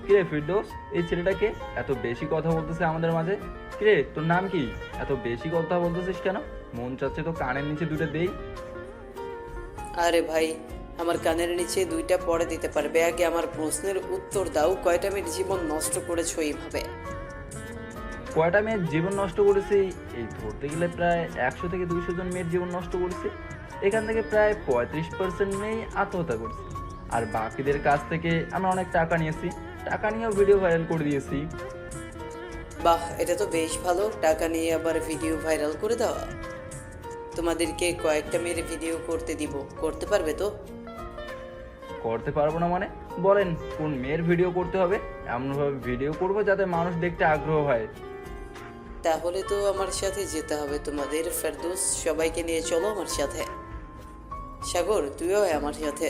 কিরে ফিরদৌস, এই ছেলেটাকে এত বেশি কথা বলতেছে আমাদের মাঝে? কিরে তোর নাম কি? এত বেশি কথা বলতেছিস কেন? মন চাচ্ছে তো কানের নিচে দুটো দেই। আরে ভাই, আমার কানের নিচে দুইটা পরে দিতে পারবে। আগে আমার প্রশ্নের উত্তর দাও, কয়টা মেয়ের জীবন নষ্ট করেছো এইভাবে? কয়টা মেয়ের জীবন নষ্ট করেছি? এই ধরতে গেলে প্রায় 100 থেকে 200 জন মেয়ের জীবন নষ্ট করেছি। এখান থেকে প্রায় 35% মেয়ে আত্মহত্যা করছে। আর বাকিদের কাছ থেকে আমরা অনেক টাকা নিয়েছি, টাকা নিয়েও ভিডিও ভাইরাল করে দিয়েছি। বাহ, এটা তো বেশ ভালো। টাকা নিয়ে আবার ভিডিও ভাইরাল করে দেওয়া। তোমাদেরকে কয়েকটা মেয়ের ভিডিও করতে দিব, করতে পারবে তো? করতে পারবো না মানে? বলেন কোন মেয়ের ভিডিও করতে হবে? এমনভাবে ভিডিও করবো যাতে মানুষ দেখতে আগ্রহ হয়। তাহলে তো আমার সাথে যেতে হবে তোমাদের। ফেরদৌস, সবাইকে নিয়ে চলো আমার সাথে। সাগর, তুইও আমার সাথে।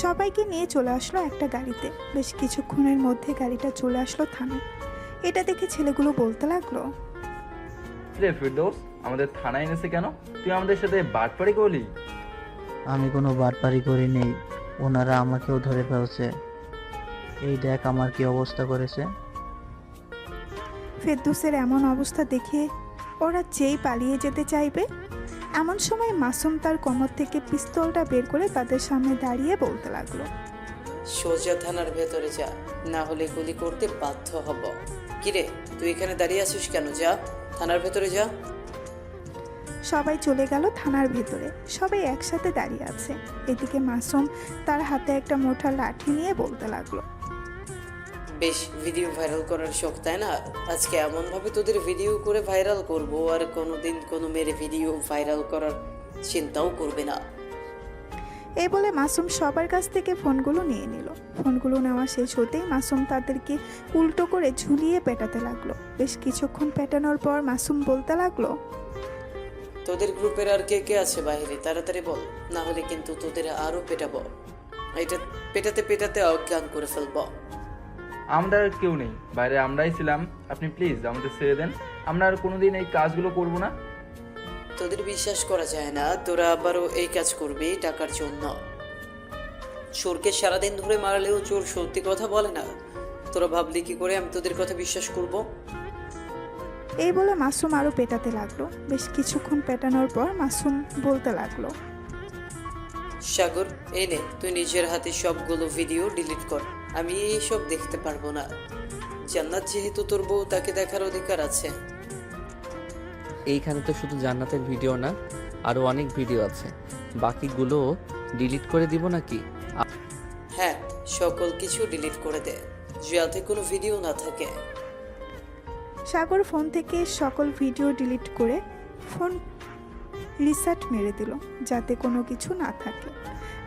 সবাইকে নিয়ে চলে আসলো একটা গাড়িতে। বেশ কিছুক্ষণের মধ্যে গাড়িটা চলে আসলো থানায়। এটা দেখে ছেলেগুলো বলতে লাগলো, রে ফিরদৌস, আমাদের থানায় এনেছে কেন? তুই আমাদের সাথে বাটপারি করলি? আমি কোনো বাটপারি করি নেই, ওনারা আমাকেও ধরে ফেলছে। এই দেখ আমার কি অবস্থা করেছে। ফেরদৌসের এমন অবস্থা দেখে ওরা যেই পালিয়ে যেতে চাইবে, এমন সময় মাসুম তার কোমর থেকে পিস্তলটা বের করে তাদের সামনে দাঁড়িয়ে বলতে লাগলো, সোজা থানার ভেতরে যা, না হলে গুলি করতে বাধ্য হব। কিরে, তুই এখানে দাঁড়িয়ে আছিস কেন? যা, থানার ভেতরে যা। সবাই চলে গেল থানার ভেতরে। সবাই একসাথে দাঁড়িয়ে আছে। এদিকে মাসুম তার হাতে একটা মোটা লাঠি নিয়ে বলতে লাগলো, বেশ ভিডিও ভাইরাল করার শখ, তাই না? আজকে এমনভাবে তোদের ভিডিও করে ভাইরাল করব, আর কোনোদিন কোনো মেরে ভিডিও ভাইরাল করার চিন্তাও করবে না। এই বলে মাসুম সবার কাছ থেকে ফোনগুলো নিয়ে নিল। ফোনগুলো নেওয়া শেষ হতেই মাসুম তাদেরকে উল্টো করে ঝুলিয়ে পেটাতে লাগলো। বেশ কিছুক্ষণ পেটানোর পর মাসুম বলতে লাগলো, তোদের গ্রুপের আর কে কে আছে বাইরে? তাড়াতাড়ি বল, না হলে কিন্তু তোদের আরো পেটাবো। এটা পেটাতে পেটাতে অজ্ঞান করে ফেলবো। আমরা আর কেউ নেই, বাইরে আমরাই ছিলাম। আপনি প্লিজ আমাদের ছেড়ে দেন, আমরা আর কোনোদিন এই কাজগুলো করব না। তোদের বিশ্বাস করা যায় না, তোরা আবারও এই কাজ করবি টাকার জন্য। চোরকে সারাদিন ধরে মারলেও চোর সত্যি কথা বলে না। তোরা ভাবলি কি করে আমি তোদের কথা বিশ্বাস করব? এই বলে মাসুম আরও পেটাতে লাগলো। বেশ কিছুক্ষণ পেটানোর পর মাসুম বলতে লাগলো, সাগর, এই নে, তুই নিজের হাতে সবগুলো ভিডিও ডিলিট কর। আমি এইসব দেখতে পারবো না। জান্নাত যেহেতু তোর বউ, তাকে দেখার অধিকার আছে। এইখানে তো শুধু জান্নাতের ভিডিও না, আরও অনেক ভিডিও আছে। বাকিগুলো ডিলিট করে দিব নাকি? হ্যাঁ, সকল কিছু ডিলিট করে দে, যাতে কোনো ভিডিও না থাকে। সাগর ফোন থেকে সকল ভিডিও ডিলিট করে ফোন রিসেট মেরে দিল, যাতে কোনো কিছু না থাকে।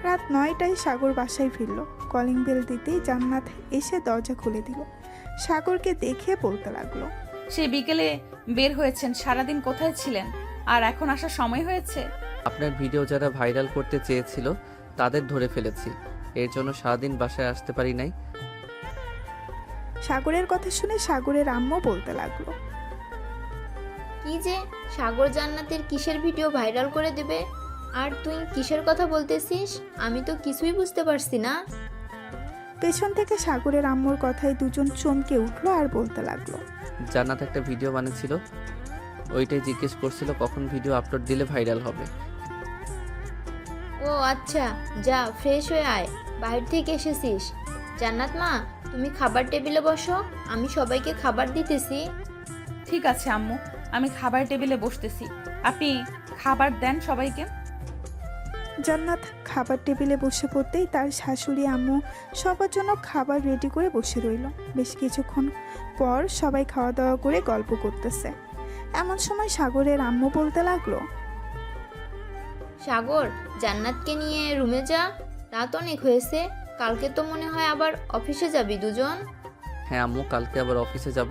রাত 9টায় সাগর বাসায় ফিরল। কলিং বেল দিতেই জান্নাত এসে দরজা খুলে দিল। সাগরকে দেখে বলতে লাগলো, সেই বিকেলে বের হয়েছেন, সারাদিন কোথায় ছিলেন? আর এখন আসার সময় হয়েছে? আপনার ভিডিও যারা ভাইরাল করতে চেয়েছিল তাদের ধরে ফেলেছি, এর জন্য সারাদিন বাসায় আসতে পারি নাই। সাগরের কথা শুনে সাগরের আম্মু বলতে লাগলো, কি যে সাগর জান্নাতের কিসের ভিডিও ভাইরাল করে দেবে? আর তুই কিসের কথা বলতেছিস? আমি তো কিছুই বুঝতে পারছি না। পেছন থেকে সাগরের আম্মুর কথায় দুজন চমকে উঠলো আর বলতে লাগলো, জান্নাত একটা ভিডিও বানিয়েছিল, ওইটাই জিজ্ঞেস করছিল কখন ভিডিও আপলোড দিলে ভাইরাল হবে। ও আচ্ছা, যা ফ্রেশ হয়ে আয়, বাইরে থেকে এসেছিস। জান্নাত মা, তুমি খাবার টেবিলে বসো, আমি সবাইকে খাবার দিতেছি। ঠিক আছে আম্মু, আমি খাবার টেবিলে বসতেছি, আপনি খাবার দেন সবাইকে। জান্নাত খাবার টেবিলে বসে পড়তেই তার শাশুড়ি আম্মু সবার জন্য খাবার রেডি করে বসে রইল। বেশ কিছুক্ষণ পর সবাই খাওয়া দাওয়া করে গল্প করতেছে। এমন সময় সাগরের আম্মু বলতে লাগলো, সাগর, জান্নাতকে নিয়ে রুমে যা, রাত অনেক হয়েছে। কালকে তো মনে হয় আবার অফিসে যাবি দুজন। হ্যাঁ আম্মু, কালকে আবার অফিসে যাব,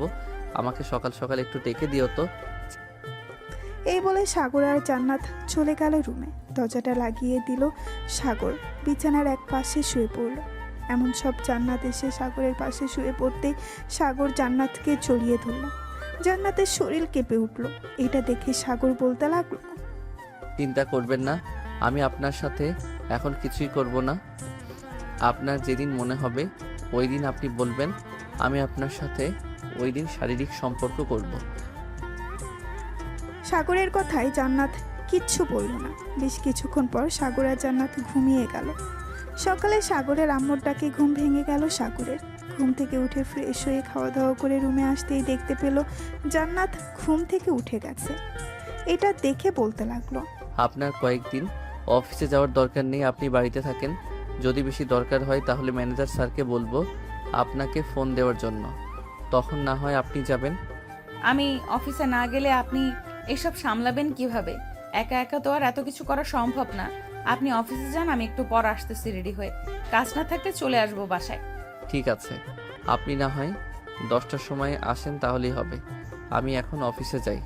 আমাকে সকাল সকাল একটু ডেকে দিও তো। এই বলে সাগর আর জান্নাত চলে গেল রুমে। দরজাটা লাগিয়ে দিল সাগর, বিছানার এক পাশে শুয়ে পড়ল। এমন সব জান্নাত এসে সাগরের পাশে শুয়ে পড়তেই সাগর জান্নাতকে জড়িয়ে ধরল। জান্নাতের শরীর কেঁপে উঠল। এটা দেখে সাগর বলতে লাগলো, চিন্তা করবেন না, আমি আপনার সাথে এখন কিছুই করব না। আপনার যেদিন মনে হবে ওই দিন আপনি বলবেন, আমি আপনার সাথে ওই দিন শারীরিক সম্পর্ক করব। সাগরের কথায় জান্নাত কিচ্ছু বলল না। বেশ কিছুক্ষণ পর সাগর আর জান্নাত ঘুমিয়ে গেল। সকালে সাগরের আম্মুর ডাকে ঘুম ভেঙে গেল সাগরের। ঘুম থেকে উঠে ফ্রেশ হয়ে খাওয়া দাওয়া করে রুমে আসতেই দেখতে পেল জান্নাত ঘুম থেকে উঠে গেছে। এটা দেখে বলতে লাগলো, আপনার কয়েকদিন অফিসে যাওয়ার দরকার নেই, আপনি বাড়িতে থাকেন। যদি বেশি দরকার হয় তাহলে ম্যানেজার স্যারকে বলবো আপনাকে ফোন দেওয়ার জন্য, তখন না হয় আপনি যাবেন। আমি অফিসে না গেলে আপনি এসব সামলাবেন কিভাবে? একা একা তো আর এত কিছু করা সম্ভব না। আপনি অফিসে যান, আমি একটু পর আসতেছি রেডি হয়ে। কাজ না থাকলে চলে আসবো বাসায়। ঠিক আছে, আপনি না হয় 10টার সময় আসেন তাহলেই হবে। আমি এখন অফিসে যাই।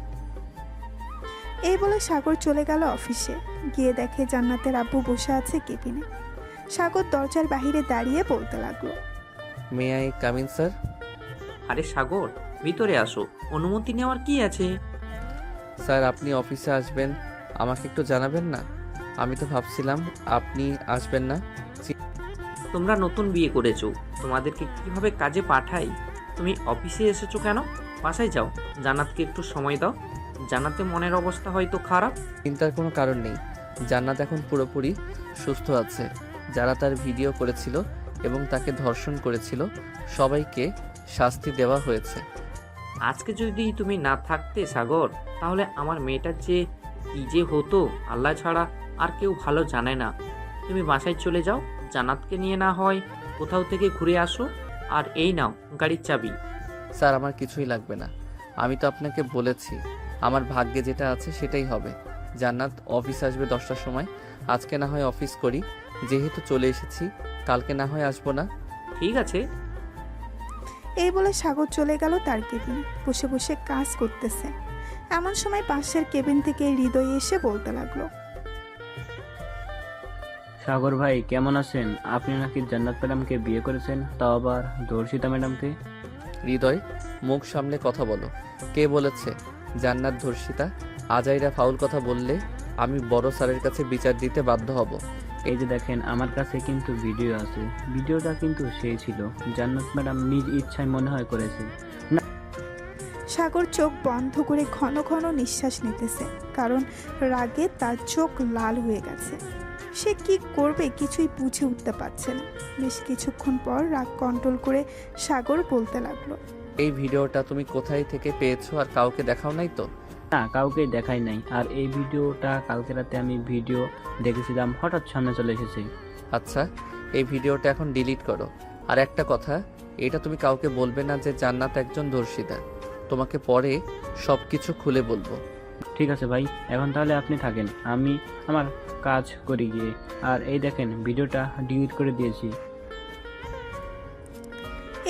এই বলে সাগর চলে গেল অফিসে। গিয়ে দেখে জান্নাতের আব্বু বসে আছে কেবিনে। সাগর দরজার বাহিরে দাঁড়িয়ে বলতে লাগলো, may I come in sir? আরে সাগর, ভিতরে আসো, অনুমতি নেওয়ার কি আছে? স্যার আপনি অফিসে আসবেন, আমাকে একটু জানাবেন না? আমি তো ভাবছিলাম আপনি আসবেন না। তোমরা নতুন বিয়ে করেছো, তোমাদেরকে কিভাবে কাজে পাঠাই? তুমি অফিসে এসেছো কেন? বাসায় যাও, জান্নাতকে একটু সময় দাও। জান্নাতে মনের অবস্থা হয়তো খারাপ। চিন্তার কোনো কারণ নেই, জান্নাত এখন পুরোপুরি সুস্থ আছে। যারা তার ভিডিও করেছিল এবং তাকে ধর্ষণ করেছিল সবাইকে শাস্তি দেওয়া হয়েছে। আজকে যদি তুমি না থাকতে সাগর, তাহলে আমার মেয়েটার যে কি যে হতো আল্লাহ ছাড়া আর কেউ ভালো জানে না। তুমি বাসায় চলে যাও, জান্নাতকে নিয়ে না হয় কোথাও থেকে ঘুরে আসো। আর এই নাও গাড়ির চাবি। স্যার আমার কিছুই লাগবে না, আমি তো আপনাকে বলেছি আমার ভাগ্যে যেটা আছে সেটাই হবে। জান্নাত অফিস আসবে 10টার সময়, আজকে না হয় অফিস করি, যেহেতু চলে এসেছি কালকে না হয় আসবো না। ঠিক আছে। এই বলে সাগর চলে গেল তার কেবিনে। বসে বসে কাজ করতেছে। এমন সময় পাশের কেবিন থেকে হৃদয় এসে বলতে লাগলো, সাগর ভাই কেমন আছেন? আপনি নাকি জান্নাত ম্যাডামকে বিয়ে করেছেন, তাও আবার ধর্ষিতা ম্যাডামকে। হৃদয় মুখ সামলে কথা বলো, কে বলেছে জান্নাত ধর্ষিতা? আজাইরা ফাউল কথা বললে আমি বড় স্যারের কাছে বিচার দিতে বাধ্য হব। এই যে দেখেন, আমার কাছে কিন্তু ভিডিও আছে। ভিডিওটা কিন্তু সেই ছিল, জান্নাত ম্যাডাম নিজ ইচ্ছায় মনে হয় করেছে। সাগর চোখ বন্ধ করে ঘন ঘন নিঃশ্বাস নিতেছে, কারণ রাগে তার চোখ লাল হয়ে গেছে। সে কি করবে কিছুই বুঝে উঠতে পারছে না। বেশ কিছুক্ষণ পর রাগ কন্ট্রোল করে সাগর বলতে লাগলো, এই ভিডিওটা তুমি কোথায় থেকে পেয়েছো আর কাউকে দেখাও নাই তো? না, কাউকেই দেখাই নাই। আর এই ভিডিওটা কালকে রাতে আমি ভিডিও দেখেছিলাম, হঠাৎ সামনে চলে এসেছে। আচ্ছা এই ভিডিওটা এখন ডিলিট করো। আর একটা কথা, এটা তুমি কাউকে বলবে না যে জান্নাত একজন ধর্ষিতা। তোমাকে পরে সব কিছু খুলে বলবো। ঠিক আছে ভাই, এখন তাহলে আপনি থাকেন, আমি আমার কাজ করি গিয়ে। আর এই দেখেন, ভিডিওটা ডিলিট করে দিয়েছি।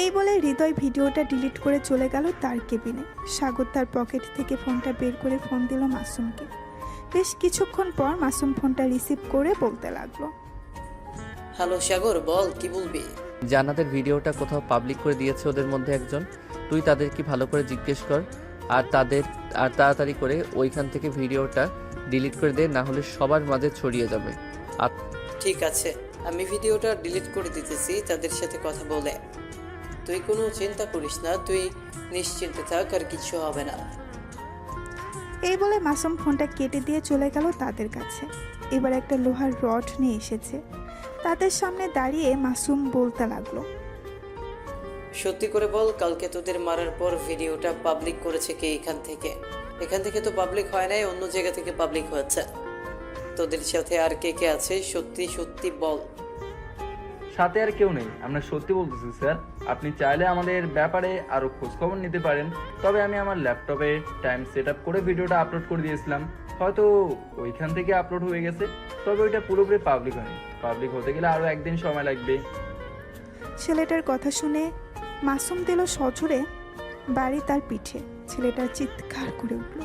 এই বলে হৃদয় ভিডিওটা ডিলিট করে চলে গেল তার কেবিনে। সাগর তার পকেট থেকে ফোনটা বের করে ফোন দিল মাসুমকে। বেশ কিছুক্ষণ পর মাসুম ফোনটা রিসিভ করে বলতে লাগলো, হ্যালো সাগর, বল কি বলবি? জান্নাতের ভিডিওটা কোথাও পাবলিক করে দিয়েছে ওদের মধ্যে একজন, তুই তাদের কি ভালো করে জিজ্ঞেস কর আর তাড়াতাড়ি করে ওইখান থেকে ভিডিওটা ডিলিট করে দে, না হলে সবার মাঝে ছড়িয়ে যাবে। আর ঠিক আছে, আমি ভিডিওটা ডিলিট করে দিতেছি তাদের সাথে কথা বলে। তুই কোনো চিন্তা করিস না, তুই নিশ্চিন্তে থাক, আর কিছু হবে না। এই বলে মাসুম ফোনটা কেটে দিয়ে চলে গেল তাদের কাছে। এবার একটা লোহার রড নিয়ে এসেছে। তাদের সামনে দাঁড়িয়ে মাসুম বলতে লাগলো, সত্যি করে বল, কালকে তোদের মারার পর ভিডিওটা পাবলিক করেছে কে? এখান থেকে তো পাবলিক হয় নাই, অন্য জায়গা থেকে পাবলিক হয়েছে। তোদের সাথে আর কে কে আছে? সত্যি সত্যি বল। সাথে আর কেউ নেই, আমরা সত্যি বলতেছি স্যার। আপনি চাইলে আমাদের ব্যাপারে আরও খোঁজখবর নিতে পারেন। তবে আমি আমার ল্যাপটপে টাইম সেট আপ করে ভিডিওটা আপলোড করে দিয়েছিলাম, হয়তো ওইখান থেকে আপলোড হয়ে গেছে। তবে ওইটা পুরোপুরি পাবলিক হয়নি, পাবলিক হতে গেলে আরও একদিন সময় লাগবে। ছেলেটার কথা শুনে মাসুম দিল সজোরে বাড়ি তার পিঠে। ছেলেটা চিৎকার করে উঠল।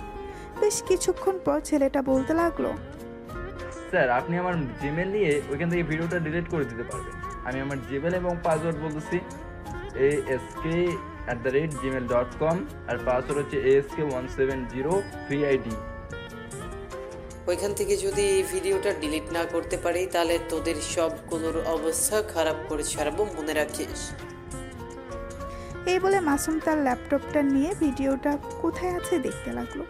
বেশ কিছুক্ষণ পর ছেলেটা বলতে লাগলো, স্যার আপনি আমার জিমেল নিয়ে ওইখান থেকে ভিডিওটা ডিলিট করে দিতে পারবেন। আমি আমার জিমেল এবং পাসওয়ার্ড বলতেছি ask@gmail.com, আর পাসওয়ার্ড হচ্ছে ask170 ওইখান থেকে যদি এই ভিডিওটা ডিলিট না করতে পারি তাহলে তোদের সবগুলোর অবস্থা খারাপ করে ছাড়বো, মনে রাখিস। এই বলে মাসুম তার ল্যাপটপটা নিয়ে ভিডিওটা কোথায় আছে দেখতে লাগলো।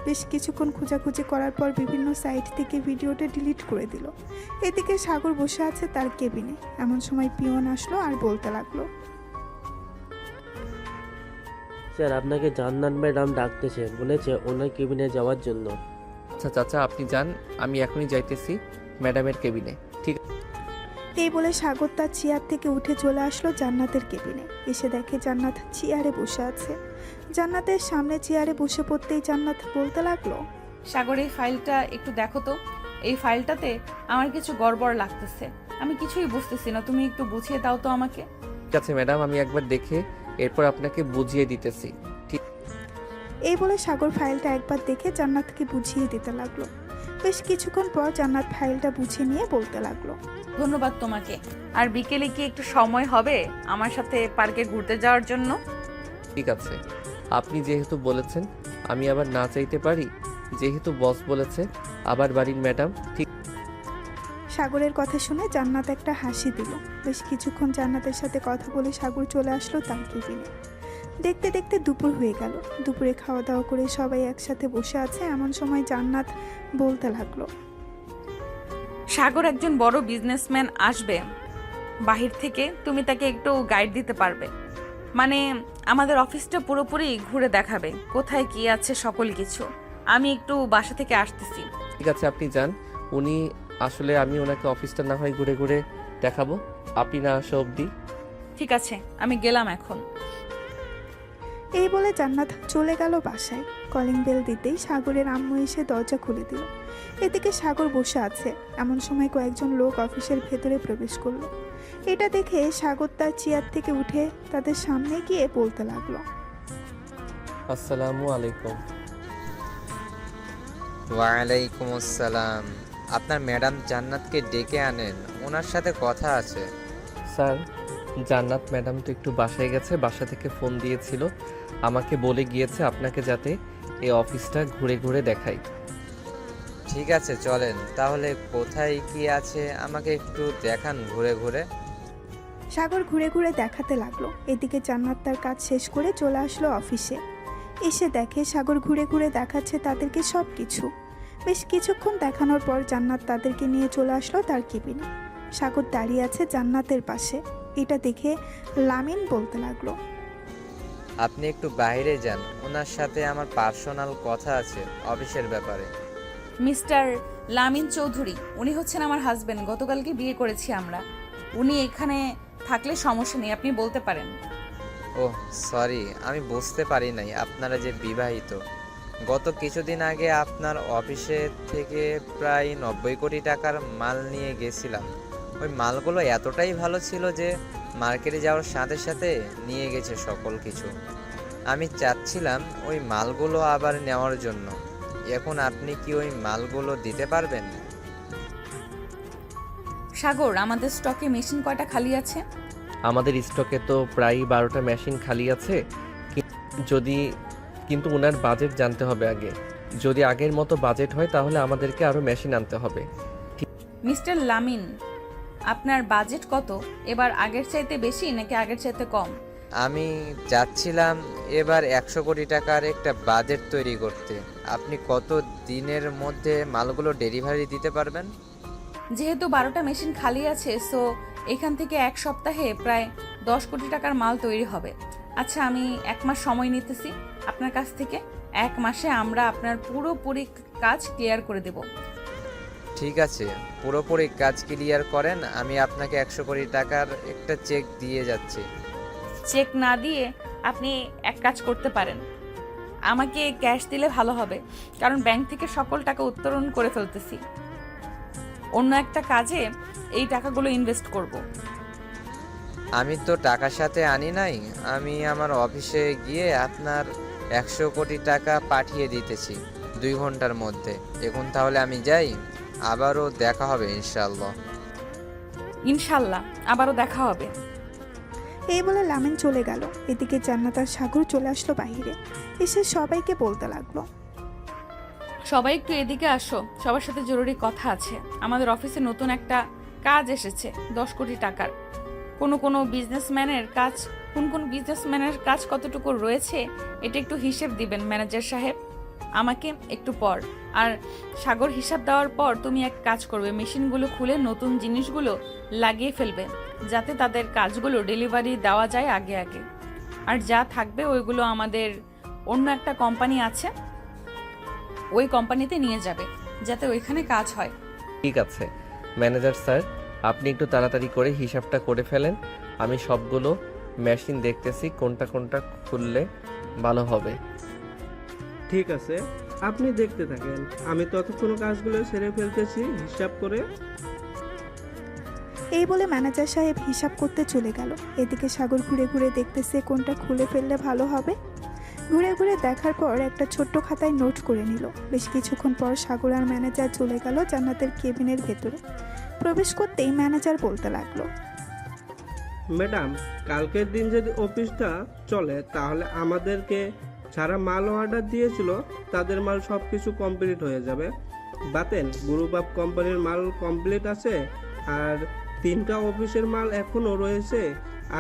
বেশ কিছুক্ষণ খোঁজাখুঁজি করার পর বিভিন্ন সাইট থেকে ভিডিওটা ডিলিট করে দিল। এদিকে সাগর বসে আছে তার কেবিনে। এমন সময় পিয়ন আসলো আর বলতে লাগলো, স্যার আপনাকে জান্নাত ম্যাডাম ডাকতেছে, বলেছে ওনার কেবিনে যাওয়ার জন্য। আচ্ছা চাচা আপনি যান, আমি এখনই যাইতেছি ম্যাডামের কেবিনে। ঠিক এই বলে সাগর তার চেয়ার থেকে উঠে চলে আসলো জান্নাতের কেবিনে। এসে দেখে জান্নাত চেয়ারে বসে আছে। জান্নাতের সামনে চেয়ারে বসে পড়তেই জান্নাত বলতে লাগলো, সাগর এই ফাইলটা একটু দেখো তো, এই ফাইলটাতে আমার কিছু গড়বড় লাগতেছে, আমি কিছুই বুঝতেছি না, তুমি একটু বুঝিয়ে দাও তো আমাকে। ঠিক আছে ম্যাডাম, আমি একবার দেখে এরপর আপনাকে বুঝিয়ে দিতেছি। ঠিক এই বলে সাগর ফাইলটা একবার দেখে জান্নাতকে বুঝিয়ে দিতে লাগলো। বেশ কিছুক্ষণ পর জান্নাত ফাইলটা বুঝে নিয়ে বলতে লাগলো, ধন্যবাদ তোমাকে। আর বিকেলে কি একটু সময় হবে আমার সাথে পার্কে ঘুরতে যাওয়ার জন্য? ঠিক আছে, আপনি যেহেতু বলেছেন আমি আবার না চাইতে পারি। যেহেতু বস বলেছে, আবার বাড়ির ম্যাডাম। ঠিক। সাগরের কথা শুনে জান্নাত একটা হাসি দিল। বেশ কিছুক্ষণ জান্নাতের সাথে কথা বলে সাগর চলে আসলো তার কেবিনে। দেখতে দেখতে দুপুর হয়ে গেল। দুপুরে খাওয়া দাওয়া করে সবাই একসাথে বসে আছে, এমন সময় জান্নাত বলতে লাগলো, সাগর একজন বড় বিজনেসম্যান আসবে বাহির থেকে, তুমি তাকে একটু গাইড দিতে পারবে? মানে আমাদের অফিসটা পুরোপুরি ঘুরে দেখাবে, কোথায় কি আছে সকল কিছু। আমি একটু বাসা থেকে আসতেছি। ঠিক আছে, আপনি যান। উনি আসলে আমি ওনাকে অফিসটা না হয় ঘুরে ঘুরে দেখাবো, আপনি না আসা অবধি। ঠিক আছে, আমি গেলাম এখন। এই বলে জান্নাত চলে গেল বাসায়। কলিং বেল দিতেই সাগরের আম্মু এসে দরজা খুলে দিল। এদিকে সাগর বসে আছে, এমন সময় কয়েকজন লোক অফিসের ভেতরে প্রবেশ করলো। এটা দেখে সাগর তার চেয়ার থেকে উঠে তাদের সামনে গিয়ে বলতে লাগলো, আসসালামু আলাইকুম। ওয়ালাইকুম আসসালাম। আপনার ম্যাডাম জান্নাতকে ডেকে আনেন, ওনার সাথে কথা আছে। স্যার, জান্নাত ম্যাডাম তো একটু বাসায় গেছে, বাসা থেকে ফোন দিয়েছিল, আমাকে বলে গিয়েছে আপনাকে যাতে এই অফিসটা ঘুরে ঘুরে দেখাই। ঠিক আছে, চলেন তাহলে। কোথায় কি আছে আমাকে একটু দেখান ঘুরে ঘুরে। সাগর ঘুরে ঘুরে দেখাতে লাগলো। এদিকে জান্নাত তার কাজ শেষ করে চলে আসলো অফিসে। এসে দেখে সাগর ঘুরে ঘুরে দেখাচ্ছে তাদেরকে সব কিছু। বেশ কিছুক্ষণ দেখানোর পর জান্নাত তাদেরকে নিয়ে চলে আসলো তার কেবিনে। সাগর দাঁড়িয়ে আছে জান্নাতের পাশে। এটা দেখে লামিন বলতে লাগলো, আপনি একটু বাইরে যান, ওনার সাথে আমার পার্সোনাল কথা আছে অফিসের ব্যাপারে। মিস্টার লামিন চৌধুরী, উনি হচ্ছেন আমার হাজবেন্ড, গতকালকে বিয়ে করেছি আমরা। উনি এখানে থাকলে সমস্যা নেই, আপনি বলতে পারেন। ওহ সরি, আমি বুঝতে পারি নাই আপনারা যে বিবাহিত। গত কিছুদিন আগে আপনার অফিসে থেকে প্রায় 90 কোটি টাকার মাল নিয়ে গেছিলাম। ওই মালগুলো এতটাই ভালো ছিল যে মার্কেটে যাওয়ার সাথে সাথে নিয়ে গেছে সকল কিছু। আমি চাচ্ছিলাম ওই মালগুলো আবার নেওয়ার জন্য। এখন আপনি কি ওই মালগুলো দিতে পারবেন? সাগর, আমাদের স্টকে মেশিন কয়টা খালি আছে? আমাদের স্টকে তো প্রায় 12টা মেশিন খালি আছে। কিন্তু ওনার বাজেট জানতে হবে আগে। যদি আগের মতো বাজেট হয় তাহলে আমাদেরকে আরো মেশিন আনতে হবে। মিস্টার লামিন, আপনার বাজেট কত? এবার আগের চাইতে বেশি নাকি আগের চাইতে কম? আমি চাচ্ছিলাম এবার 100 কোটি টাকার একটা বাজেট তৈরি করতে। আপনি কত দিনের মধ্যে মালগুলো ডেলিভারি দিতে পারবেন? যেহেতু 12টা মেশিন খালি আছে, সো এখান থেকে 1 সপ্তাহে প্রায় 10 কোটি টাকার মাল তৈরি হবে। আচ্ছা, আমি 1 মাস সময় নিতেছি আপনার কাছ থেকে। 1 মাসে আমরা আপনার পুরোপুরি কাজ ক্লিয়ার করে দেব। ঠিক আছে, পুরোপুরি কাজ ক্লিয়ার করেন, আমি আপনাকে 100 কোটি টাকার একটা চেক দিয়ে যাচ্ছি। চেক না দিয়ে আপনি এক কাজ করতে পারেন, আমাকে ক্যাশ দিলে ভালো হবে, কারণ ব্যাংক থেকে সকল টাকা উত্তোলন করে ফেলতেছি। অন্য একটা কাজে এই টাকাগুলো ইনভেস্ট করব। আমি তো টাকার সাথে আনি নাই, আমি আমার অফিসে গিয়ে আপনার 100 কোটি টাকা পাঠিয়ে দিতেছি 2 ঘন্টার মধ্যে। এখন তাহলে আমি যাই, আবারও দেখা হবে ইনশাআল্লাহ। ইনশাল্লাহ আবারও দেখা হবে। এই বলে লামিন চলে গেল। এদিকে জান্নাত আর সাগর চলে আসলো বাইরে। এসে সবাইকে বলতে লাগলো, সবাই একটু এদিকে আসো, সবার সাথে জরুরি কথা আছে। আমাদের অফিসে নতুন একটা কাজ এসেছে 10 কোটি টাকার। কোন বিজনেসম্যানের কাজ কতটুকু রয়েছে এটা একটু হিসেব দিবেন ম্যানেজার সাহেব আমাকে একটু পর। আর সাগর, হিসাব দেওয়ার পর তুমি এক কাজ করবে, মেশিনগুলো খুলে নতুন জিনিসগুলো লাগিয়ে ফেলবে, যাতে তাদের কাজগুলো ডেলিভারি দেওয়া যায় আগে আগে। আর যা থাকবে ওইগুলো আমাদের অন্য একটা কোম্পানি আছে, ওই কোম্পানিতে নিয়ে যাবে, যাতে ওইখানে কাজ হয়। ঠিক আছে ম্যানেজার স্যার, আপনি একটু তাড়াতাড়ি করে হিসাবটা করে ফেলেন। আমি সবগুলো মেশিন দেখতেছি কোনটা কোনটা খুললে ভালো হবে। ঠিক আছে, আপনি দেখতে থাকেন, আমি ততক্ষণ কাজগুলো সেরে ফেলতেছি হিসাব করে। এই বলে ম্যানেজার সাহেব হিসাব করতে চলে গেল। এদিকে সাগর ঘুরে ঘুরে দেখতেছে কোনটা খুলে ফেললে ভালো হবে। ঘুরে ঘুরে দেখার পর একটা ছোট্ট খাতায় নোট করে নিল। বেশ কিছুক্ষণ পর সাগর আর ম্যানেজার চলে গেল জান্নাতের কেবিনের ভেতরে। প্রবেশ করতেই ম্যানেজার বলতে লাগলো, ম্যাডাম, কালকের দিন যদি অফিসটা চলে তাহলে আমাদেরকে যারা মাল অর্ডার দিয়েছিল তাদের মাল সব কিছু কমপ্লিট হয়ে যাবে। বাতেন গ্রুপ অফ কোম্পানির মাল কমপ্লিট আছে, আর 3টা অফিসের মাল এখনও রয়েছে।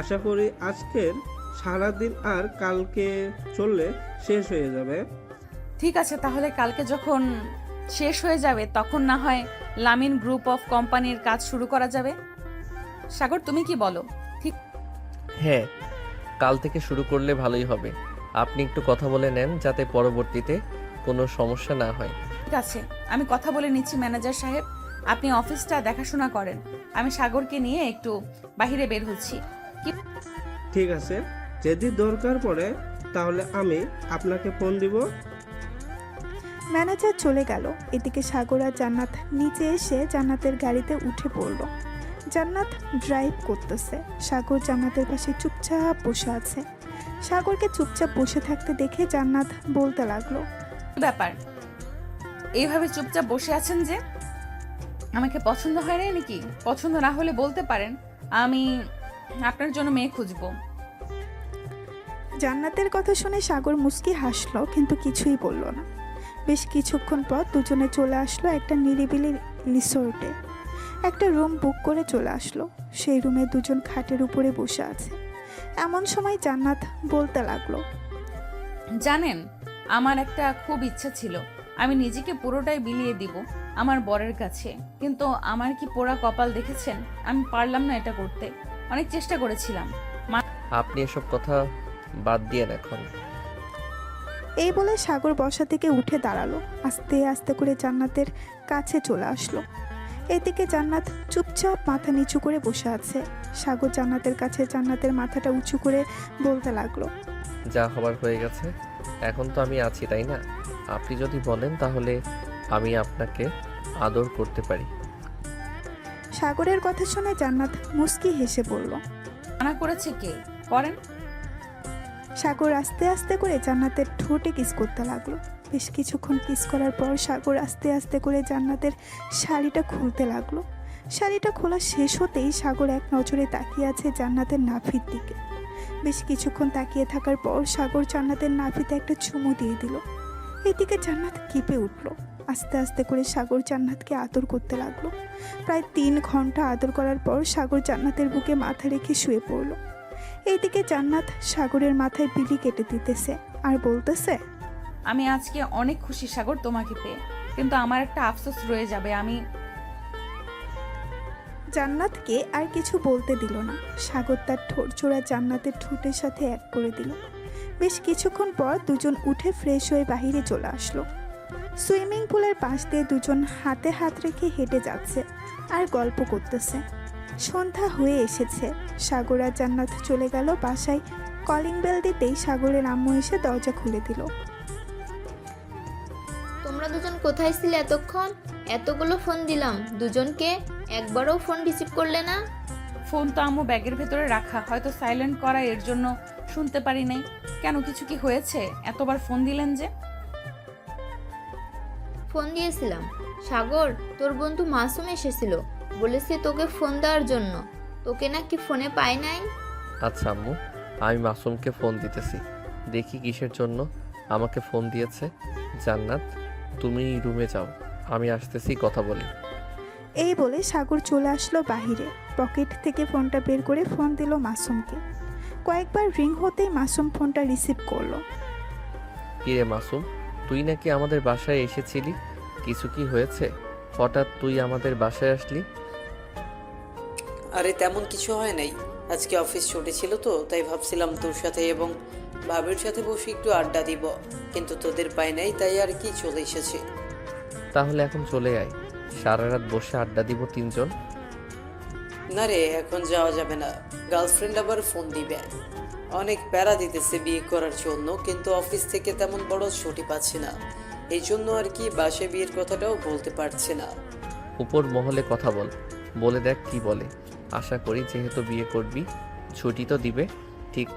আশা করি আজকের সারাদিন আর কালকে চললে শেষ হয়ে যাবে। ঠিক আছে, তাহলে কালকে যখন শেষ হয়ে যাবে তখন না হয় লামিন গ্রুপ অফ কোম্পানির কাজ শুরু করা যাবে। সাগর, তুমি কি বলো? ঠিক হ্যাঁ, কাল থেকে শুরু করলে ভালোই হবে। আপনি একটু কথা বলে নেন যাতে পরবর্তীতে কোনো সমস্যা না হয়। ঠিক আছে, আমি কথা বলে নিচ্ছি ম্যানেজার সাহেব। আপনি অফিসটা দেখাশোনা করেন, আমি সাগরকে নিয়ে একটু বাইরে বের হচ্ছি। কি ঠিক আছে, যদি দরকার পড়ে তাহলে আমি আপনাকে ফোন দিব। ম্যানেজার চলে গেল। এদিকে সাগর আর জান্নাত নিচে এসে জান্নাতের গাড়িতে উঠে পড়ল। জান্নাত ড্রাইভ করতেছে, সাগর জান্নাতের পাশে চুপচাপ বসে আছে। সাগরকে চুপচাপ বসে থাকতে দেখে জান্নাত বলতে লাগলো, ব্যাপার, এইভাবে চুপচাপ বসে আছেন যে? আমাকে পছন্দ হয় না নাকি? পছন্দ না হলে বলতে পারেন, আমি আপনার জন্য মেয়ে খুঁজবো। জান্নাতের কথা শুনে সাগর মুচকি হাসলো, কিন্তু কিছুই বলল না। বেশ কিছুক্ষণ পর দুজনে চলে আসলো একটা নিরিবিলি রিসোর্টে। একটা রুম বুক করে চলে আসলো। সেই রুমে দুজন খাটের উপরে বসে আছে। এমন সময় জান্নাত বলতে লাগলো, জানেন, আমার একটা খুব ইচ্ছা ছিল আমি নিজেকে পুরোটাই বিলিয়ে দিব আমার বরের কাছে, কিন্তু আমার কি পোড়া কপাল দেখেছেন, আমি পারলাম না এটা করতে। অনেক চেষ্টা করেছিলাম। আপনি এসব কথা বাদ দিয়ে এখন। এই বলে সাগর বসা থেকে উঠে দাঁড়ালো, আস্তে আস্তে করে জান্নাতের কাছে চলে আসলো। এদিকে জান্নাত চুপচাপ মাথা নিচু করে বসে আছে। সাগর জান্নাতের কাছে জান্নাতের মাথাটা উঁচু করে বলতে লাগলো, যা হবার হয়ে গেছে, এখন তো আমি আছি, তাই না? আপনি যদি বলেন তাহলে আমি আপনাকে আদর করতে পারি। সাগরের কথা শুনে জান্নাত মুস্কি হেসে বলল, মানা করেছে কে? করেন। সাগর আস্তে আস্তে করে জান্নাতের ঠোঁটে কিস করতে লাগলো। বেশ কিছুক্ষণ কিস করার পর সাগর আস্তে আস্তে করে জান্নাতের শাড়িটা খুলতে লাগলো। শাড়িটা খোলা শেষ হতেই সাগর এক নজরে তাকিয়ে আছে জান্নাতের নাভির দিকে। বেশ কিছুক্ষণ তাকিয়ে থাকার পর সাগর জান্নাতের নাভিতে একটা চুমু দিয়ে দিল। এদিকে জান্নাত কেঁপে উঠল। আস্তে আস্তে করে সাগর জান্নাতকে আদর করতে লাগলো। প্রায় 3 ঘন্টা আদর করার পর সাগর জান্নাতের বুকে মাথা রেখে শুয়ে পড়ল। এইদিকে জান্নাত সাগরের মাথায় বিলি কেটে দিতেছে আর বলতেছে, আমি আজকে অনেক খুশি সাগর তোমাকে পেয়ে, কিন্তু আমার একটা আফসোস রয়ে যাবে। আমি জান্নাতকে আর কিছু বলতে দিল না। সাগর তার ঠোঁট জোড়া জান্নাতের ঠোঁটের সাথে এক করে দিল। বেশ কিছুক্ষণ পর দুজন উঠে ফ্রেশ হয়ে বাইরে চলে আসলো। সুইমিং পুলের পাশ দিয়ে দুজন হাতে হাত রেখে হেঁটে যাচ্ছে আর গল্প করতেছে। সন্ধ্যা হয়ে এসেছে। সাগর আর জান্নাত চলে গেল বাসায়। কলিং বেল দিতেই সাগরের আম্মু এসে দরজা খুলে দিল। তোমরা দুজন কোথায় ছিলে এতক্ষণ? এতগুলো ফোন দিলাম দুজনকে, একবারও ফোন রিসিভ করলে না। ফোন তো আম্মু ব্যাগের ভেতরে রাখা, হয়তো সাইলেন্ট করা, এর জন্য শুনতে পারি নাই। কেন, কিছু কি হয়েছে? এতবার ফোন দিলেন যে? ফোন দিয়েছিলাম সাগর, তোর বন্ধু মাসুম এসেছিল, বলেছে তোকে ফোন দেওয়ার জন্য। তোকে নাকি ফোনে পাই নাই। আচ্ছা আম্মু, আমি মাসুমকে ফোন দিতেছি, দেখি কিসের জন্য আমাকে ফোন দিয়েছে। জান্নাত, তুমি রুমে যাও, আমি আসতেছি, কথা বলি। এই বলে সাগর চলে আসলো বাহিরে। পকেট থেকে ফোনটা বের করে ফোন দিল মাসুমকে। কয়েকবার রিং হতেই মাসুম ফোনটা রিসিভ করলো। কিরে মাসুম, তুই নাকি আমাদের বাসায় এসেছিলি, কিছু কি হয়েছে? হঠাৎ তুই আমাদের বাসায় আসলি? আরে তেমন কিছু হয় নাই, আজকে অফিস ছুটি ছিল তো, তাই ভাবছিলাম তোর সাথে এবং ভাবির সাথে বসে একটু আড্ডা দিব, কিন্তু তোদের পাই নাই, তাই আর কি চলে এসেছি। তাহলে এখন চলে আয়, সারা রাত বসে আড্ডা দিব 3 জন। না রে, এখন যাওয়া যাবে না, গার্লফ্রেন্ড আবার ফোন দিবে। অনেক প্যারা দিতেছে বিয়ে করার জন্য, কিন্তু অফিস থেকে তেমন বড় ছুটি পাচ্ছি না, এই জন্য আর কি বাসায় বিয়ের কথাটাও বলতে পারছি না। উপর মহলে কথা বলে দেখ কি বলে। আশা করি যেহেতু বিয়ে করবি ছুটি তো দিবে। ঠিক?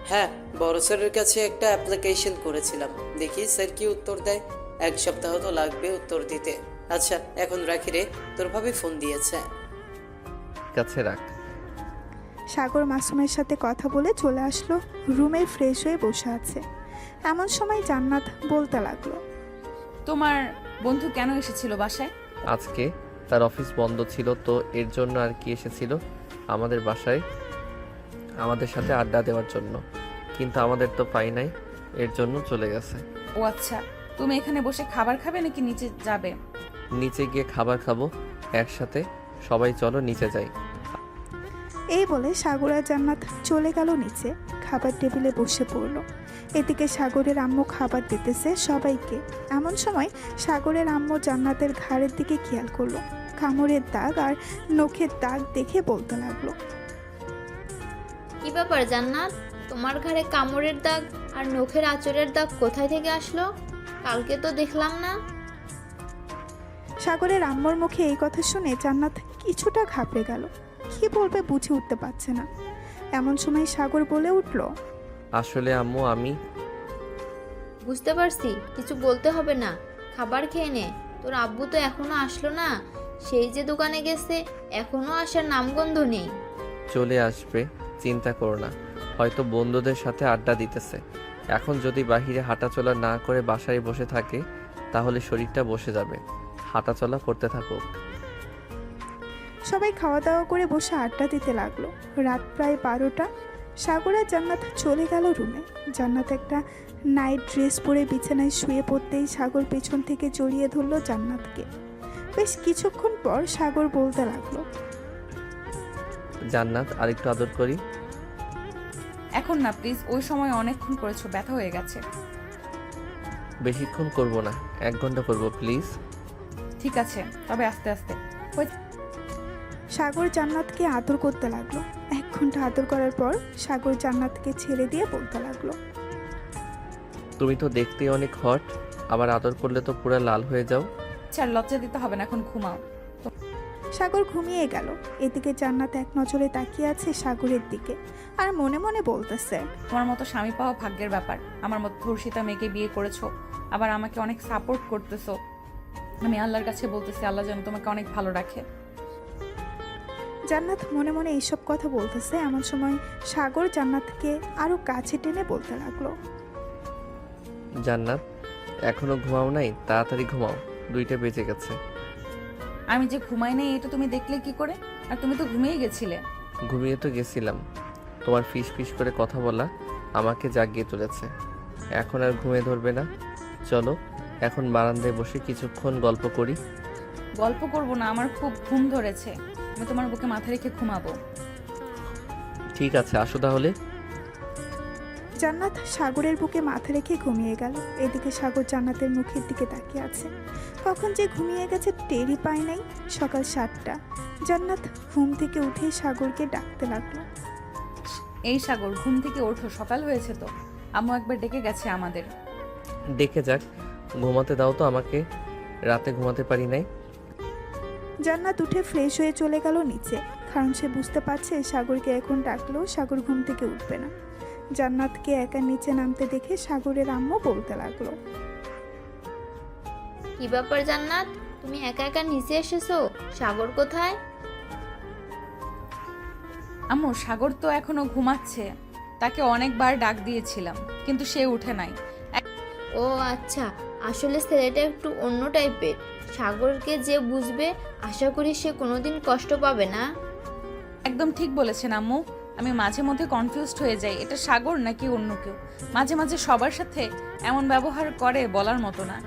হ্যাঁ, বড় স্যারের কাছে একটা অ্যাপ্লিকেশন করেছিলাম, দেখি স্যার কি উত্তর দেয়। 1 সপ্তাহ তো লাগবে উত্তর দিতে। আচ্ছা এখন রাখি রে, তোর ভাবি ফোন দিয়েছে। কাছে রাখ। সাগর মাসুমের সাথে কথা বলে চলে আসলো রুমে, ফ্রেশ হয়ে বসে আছে। এমন সময় জান্নাত বলতে লাগলো, তোমার বন্ধু কেন এসেছিল বাসায়? আজকে তার অফিস বন্ধ ছিল, তো এর জন্য আর কি এসেছিল আমাদের বাসায় আমাদের সাথে আড্ডা দেওয়ার জন্য, কিন্তু আমাদের তো পাই নাই, এর জন্য চলে গেছে। ও আচ্ছা, তুমি এখানে বসে খাবার খাবে নাকি নিচে যাবে? নিচে গিয়ে খাবার খাবো একসাথে, সবাই চলো নিচে যাই। এই বলে সাগর আর জান্নাত চলে গেল নিচে, খাবার টেবিলে বসে পড়লো। এদিকে সাগরের আম্মু খাবার দিতেছে সবাইকে। এমন সময় সাগরের আম্মু জান্নাতের ঘাড়ের দিকে খেয়াল করলো, কামড়ের দাগ আর নখের দাগ দেখে বলতে লাগলো, কি ব্যাপার জান্নাত, তোমার ঘাড়ে কামড়ের দাগ আর নখের আঁচড়ের দাগ কোথায় থেকে আসলো? কালকে তো দেখলাম না। সাগরের আম্মুর মুখে এই কথা শুনে জান্নাত কিছুটা ঘাবড়ে গেল, কি বলবে বুঝে উঠতে পারছে না। এমন সময় সাগর বলে উঠল, আসলে আম্মু আমি বুঝতে পারছি, কিছু বলতে হবে না, খাবার খেয়ে নে। তোর আব্বু তো এখনো আসলো না, সেই যে দোকানে গেছে, এখনো আসার নামগন্ধ নেই। চলে আসবে, চিন্তা করো না, হয়তো বন্ধুদের সাথে আড্ডা দিতেছে। এখন যদি বাহিরে হাঁটাচলা না করে বাসায় বসে থাকে তাহলে শরীরটা বসে যাবে, হাঁটাচলা করতে থাকুক। সবাই খাওয়া দাওয়া করে বসে আড্ডা দিতে লাগলো। রাত প্রায় 12টা। সাগর আর জান্নাত চলে গেল রুমে। জান্নাত একটা নাইট ড্রেস পরে বিছানায় শুয়ে পড়তেই সাগর পেছন থেকে জড়িয়ে ধরলো জান্নাতকে। বেশ কিছুক্ষণ পর সাগর বলতে লাগলো, জান্নাত আরেকটু আদর করি। এখন না প্লিজ, ওই সময় অনেকক্ষণ করেছো, ব্যথা হয়ে গেছে। বেশিক্ষণ করব না, 1 ঘন্টা করব প্লিজ। ঠিক আছে, তবে আস্তে আস্তে। সাগর জান্নাতকে আদর করতে লাগলো। 1 ঘন্টা আদর করার পর সাগর জান্নাতকে ছেড়ে দিয়ে বলতে লাগলো, তুমি তো দেখতে অনেক হট, আবার আদর করলে তো পুরো লাল হয়ে যাও। চার লজ্জা দিতে হবে না, এখন ঘুমাও। সাগর ঘুমিয়ে গেল। এদিকে জান্নাত এক নজরে তাকিয়ে আছে সাগরের দিকে আর মনে মনে বলতেছে, তোমার মতো স্বামী পাওয়া ভাগ্যের ব্যাপার। আমার মতো ধর্ষিতা মেয়েকে বিয়ে করেছো, আবার আমাকে অনেক সাপোর্ট করতেছো। আমি আল্লাহর কাছে বলতেছি, আল্লাহ যেন তোমাকে অনেক ভালো রাখে। জান্নাত মনে মনে এইসব কথা বলতেছে। এমন সময় সাগর জান্নাতকে আরো কাছে টেনে বলতে লাগলো, জান্নাত এখনো ঘুমাও নাই, তাড়াতাড়ি ঘুমাও, 2টা বেজে গেছে। আমি যে ঘুমাই নাই এটা তুমি দেখলে কি করে? আর তুমি তো ঘুমিয়ে গেছিলে। ঘুমিয়ে তো গেছিলাম, তোমার ফিস ফিস করে কথা বলা আমাকে জাগিয়ে তুলেছে। এখন আর ঘুমিয়ে ধরবে না, চলো এখন বারান্দায় বসে কিছুক্ষণ গল্প করি। গল্প করব না, আমার খুব ঘুম ধরেছে, আমি তোমার বুকে মাথা রেখে ঘুমাবো। ঠিক আছে, আসো তাহলে। জান্নাত সাগরের বুকে মাথা রেখে ঘুমিয়ে গেল। এদিকে সাগর জান্নাতের মুখের দিকে তাকিয়ে আছে। কখন যে ঘুমিয়ে গেছে টেরই পায় নাই। সকাল 7টা। জান্নাত ঘুম থেকে উঠে সাগরকে ডাকতে লাগলো, এই সাগর, ঘুম থেকে ওঠো, সকাল হয়েছে তো। আম্মু একবার ডেকে গেছে আমাদের। দেখে যাক, ঘুমাতে দাও তো আমাকে, রাতে ঘুমাতে পারি নাই। জান্নাত উঠে ফ্রেশ হয়ে চলে গেল নিচে, কারণ সে বুঝতে পারছে সাগরকে এখন ডাকলেও সাগর ঘুম থেকে উঠবে না। জান্নাতকে একা নিচে নামতে দেখে সাগরের আম্মু বলতে লাগলো, কি ব্যাপার জান্নাত, তুমি একা একা নিচে এসেছো? সাগর কোথায়? আম্মু, সাগর তো এখনো ঘুমাচ্ছে, তাকে অনেকবার ডাক দিয়েছিলাম কিন্তু সে উঠে নাই। ও আচ্ছা, আসলে ছেলেটা একটু অন্য টাইপের। সাগরকে যে বুঝবে, আশা করি সে কোনোদিন কষ্ট পাবে না। একদম ঠিক বলেছেন আম্মু, আমি মাঝে মধ্যে কনফিউজড হয়ে যাই, এটা সাগর নাকি অন্য কেউ। মাঝে মাঝে সবার সাথে এমন ব্যবহার করে বলার মতো না।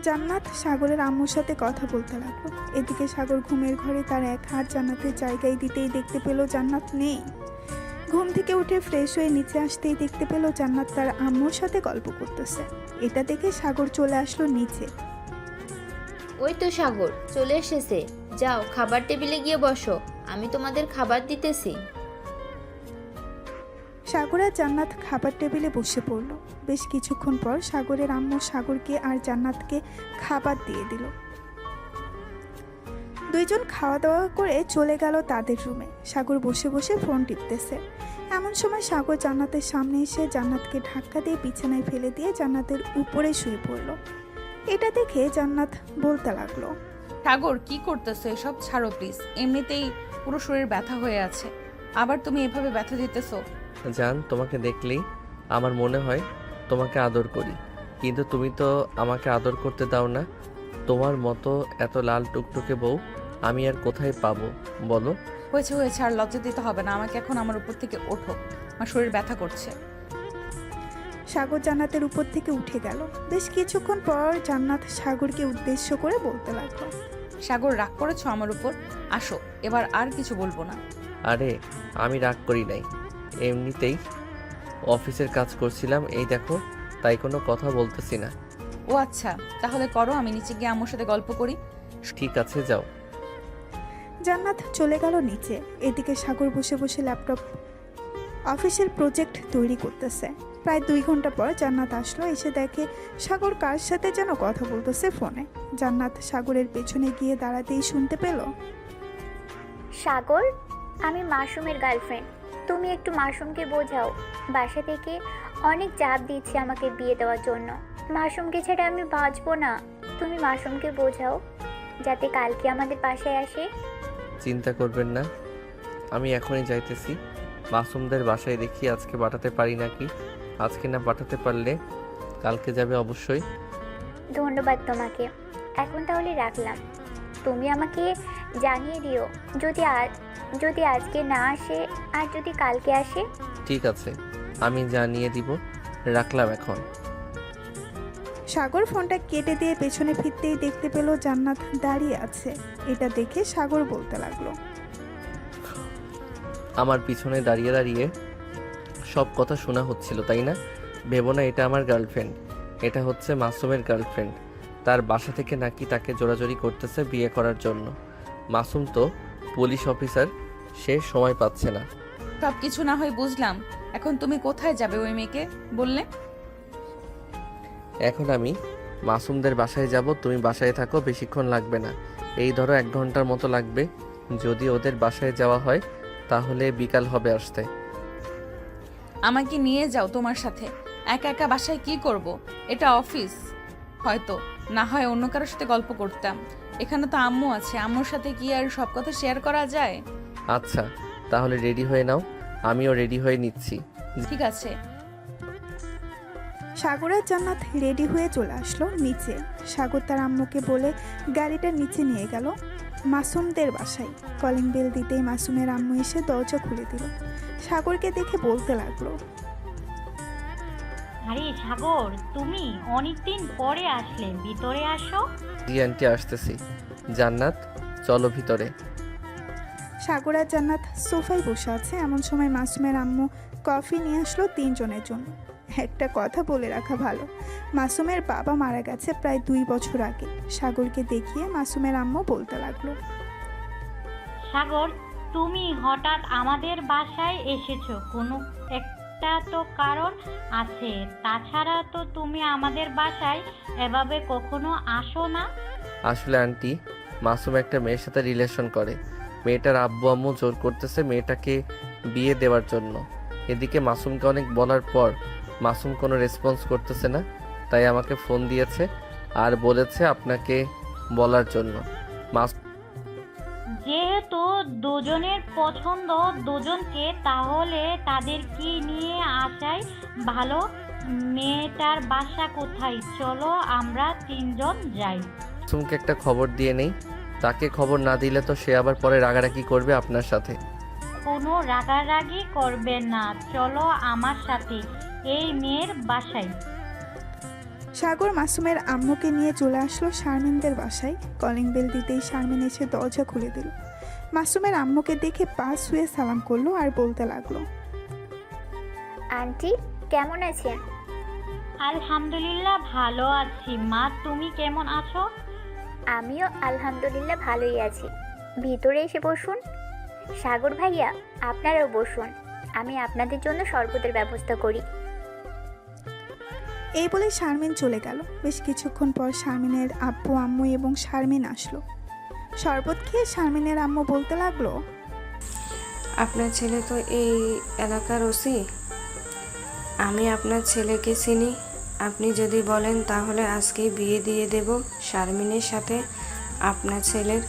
জান্নাত সাগরের আম্মুর সাথে কথা বলতে লাগলো। এদিকে সাগর ঘুমের ঘরে তার এক হাত জান্নাতের জায়গায় দিতেই দেখতে পেল জান্নাত নেই। ঘুম থেকে উঠে ফ্রেশ হয়ে নিচে আসতেই দেখতে পেল জান্নাত তার আম্মুর সাথে গল্প করতেছে। এটা দেখে সাগর চলে আসলো নিচে। ওই তো সাগর চলে এসেছে, যাও খাবার টেবিলে গিয়ে বসো, আমি তোমাদের খাবার দিতেছি। সাগর আর জান্নাত খাবার টেবিলে বসে পড়ল। বেশ কিছুক্ষণ পর সাগরের আম্মু সাগরকে আর জান্নাতকে খাবার দিয়ে দিল। দুইজন খাওয়া দাওয়া করে চলে গেল তাদের রুমে। সাগর বসে বসে ফোন টিপতেছে। এমন সময় সাগর জান্নাতের সামনে এসে জান্নাতকে ধাক্কা দিয়ে বিছানায় ফেলে দিয়ে জান্নাতের উপরে শুয়ে পড়ল। এটা দেখে জান্নাত বলতে লাগলো, সাগর কি করতেছো এসব? ছাড়ো প্লিজ, এমনিতেই পুরো শরীর ব্যথা হয়ে আছে, আবার তুমি এভাবে ব্যথা দিতেছো। জান, তোমাকে দেখলেই আমার মনে হয় তোমাকে আদর করি, কিন্তু তুমি তো আমাকে আদর করতে দাও না। তোমার মতো এত লাল টুকটুকে বউ আমি আর কোথায় পাবো বলো? হয়েছে হয়েছে, আর লজ্জা দিতে হবে না আমাকে, এখন আমার উপর থেকে ওঠো, আমার শরীর ব্যথা করছে। সাগর জান্নাতের উপর থেকে উঠে গেল। বেশ কিছুক্ষণ পর জান্নাত সাগরকে উদ্দেশ্য করে বলতে লাগলো, সাগর রাগ করেছো আমার উপর? আসো, এবার আর কিছু বলবো না। আরে আমি রাগ করি নাই, এমনিতেই অফিসের কাজ করছিলাম, এই দেখো, তাই কোনো কথা বলতেছি না। ও আচ্ছা, তাহলে করো, আমি নিচে গিয়ে আম্মুর সাথে গল্প করি। ঠিক আছে, যাও। জান্নাত চলে গেল নিচে। এদিকে সাগর বসে বসে ল্যাপটপ অফিসের প্রজেক্ট তৈরি করতেছে। প্রায় 2 ঘন্টা পর জান্নাত আসলো, এসে দেখে সাগর কার সাথে যেন কথা বলতেছে ফোনে। জান্নাত সাগরের পেছনে গিয়ে দাঁড়াতেই শুনতে পেল, সাগর, আমি মাসুমের গার্লফ্রেন্ড, তুমি একটু মাসুমকে বোঝাও, বাসা থেকে অনেক চাপ দিচ্ছে আমাকে বিয়ে দেওয়ার জন্য। মাসুমকে ছেড়ে আমি বাঁচবো না, তুমি মাসুমকে বোঝাও যাতে কালকে আমাদের বাসায় আসে। চিন্তা করবেন না, আমি এখনই যাইতেছি। মাসুমদের বাসায় দেখি আজকে পাঠাতে পারি নাকি। আজকে না পাঠাতে পারলে কালকে যাবে অবশ্যই। ধন্যবাদ তোমাকে, এখন তাহলে রাখলাম। তুমি আমাকে জানিয়ে দিও যদি আজকে না আসে আর যদি কালকে আসে। ঠিক আছে, আমি জানিয়ে দিব। রাখলাম এখন। সাগর ফোনটা কেটে দিয়ে পেছনে ফিরতেই দেখতে পেল জান্নাত দাঁড়িয়ে আছে। এটা দেখে সাগর বলতে লাগলো, আমার পিছনে দাঁড়িয়ে দাঁড়িয়ে সব কথা শোনা হচ্ছিল, তাই না? ভেবো না এটা আমার গার্লফ্রেন্ড, এটা হচ্ছে মাসুমের গার্লফ্রেন্ড। তার বাসা থেকে নাকি তাকে জোরাজোরি করতেছে বিয়ে করার জন্য। মাসুম তো পুলিশ অফিসার, সে সময় পাচ্ছে না। সব কিছু না হয় বুঝলাম, এখন তুমি কোথায় যাবে ওই মেয়েকে বললে? এখন আমি মাসুমদের বাসায় যাব, তুমি বাসায় থাকো, বেশিক্ষণ লাগবে না। এই ধরো 1 ঘন্টার মতো লাগবে। যদি ওদের বাসায় যাওয়া হয় তাহলে বিকাল হবে আসতে। আমাকে নিয়ে যাও তোমার সাথে, একা একা বাসায় কি করব? এটা অফিস, হয়তো না হয় অন্য কারোর সাথে গল্প করতাম, এখানে তো আম্মু আছে, আম্মুর সাথে কি আর সব কথা শেয়ার করা যায়? আচ্ছা, তাহলে রেডি হয়ে নাও, আমিও রেডি হয়ে নিচ্ছি। ঠিক আছে। সাগর আর জান্নাত রেডি হয়ে চলে আসলো নিচে। সাগর তার আম্মুকে বলে গাড়িটা নিচে নিয়ে গেল মাসুমদের বাসায়। কলিং বেল দিতেই মাসুমের আম্মু এসে দরজা খুলে দিল। সাগরকে দেখে বলতে লাগলো, আরে সাগর, তুমি অনেকদিন পরে আসলে, ভিতরে আসো। জি আন্টি, আসতেছি। জান্নাত, চলো ভিতরে। সাগর আর জান্নাত সোফায় বসে আছে। এমন সময় মাসুমের আম্মু কফি নিয়ে আসলো 3 জনের জন্য। একটা কথা বলে রাখা ভালো, মাসুমের বাবা মারা গেছে প্রায় 2 বছর আগে। সাগরকে দেখিয়ে মাসুমের আম্মু বলতে লাগলো, সাগর, তুমি হঠাৎ আমাদের বাসায় এসেছো, কোনো একটা তো কারণ আছে, তাছাড়া তো তুমি আমাদের বাসায় এভাবে কখনো আসো না। আসলে আন্টি, মাসুম একটা মেয়ের সাথে রিলেশন করে। মেয়েটার আব্বু আম্মু জোর করতেছে মেয়েটাকে বিয়ে দেওয়ার জন্য। এদিকে মাসুমকে অনেক বলার পর মাসুম কোনো রেসপন্স করতেছে না, তাই আমাকে ফোন দিয়েছে আর বলেছে আপনাকে বলার জন্য। যেহেতু দুজনের পছন্দ দুজনকে, তাহলে তাদেরকে নিয়ে আসাই ভালো। মেয়েটার বাসা কোথায়? চলো আমরা 3 জন যাই। মাসুমকে একটা খবর দিয়ে নেই, তাকে খবর না দিলে তো সে আবার পরে রাগারাগি করবে আপনার সাথে। কোনো রাগারাগি করবে না, চলো আমার সাথে এই মেয়ের বাসায়। সাগর মাসুমের আম্মুকে নিয়ে চলে আসলো শারমিনদের বাসায়। কলিং বেল দিতেই শারমিন এসে দরজা খুলে দিল। মাসুমের আম্মুকে দেখে পাশ হয়ে সালাম করলো আর বলতে লাগলো, আন্টি কেমন আছেন? আলহামদুলিল্লাহ ভালো আছি মা, তুমি কেমন আছো? আমিও আলহামদুলিল্লাহ ভালোই আছি। ভিতরে এসে বসুন। সাগর ভাইয়া, আপনারাও বসুন, আমি আপনাদের জন্য শরবতের ব্যবস্থা করি। এই বলে শারমিন চলে গেল। বেশ কিছুক্ষণ পর শারমিনের আব্বু আম্মু এবং শারমিন আসলো। শরবত খেয়ে শারমিনের আম্মু বলতে লাগলো, আপনার ছেলে তো এই এলাকার ওসি। আমি আপনার ছেলেকে চিনি, আপনি যদি বলেন তাহলে আজকেই বিয়ে দিয়ে দেব শারমিনের সাথে আপনার ছেলের।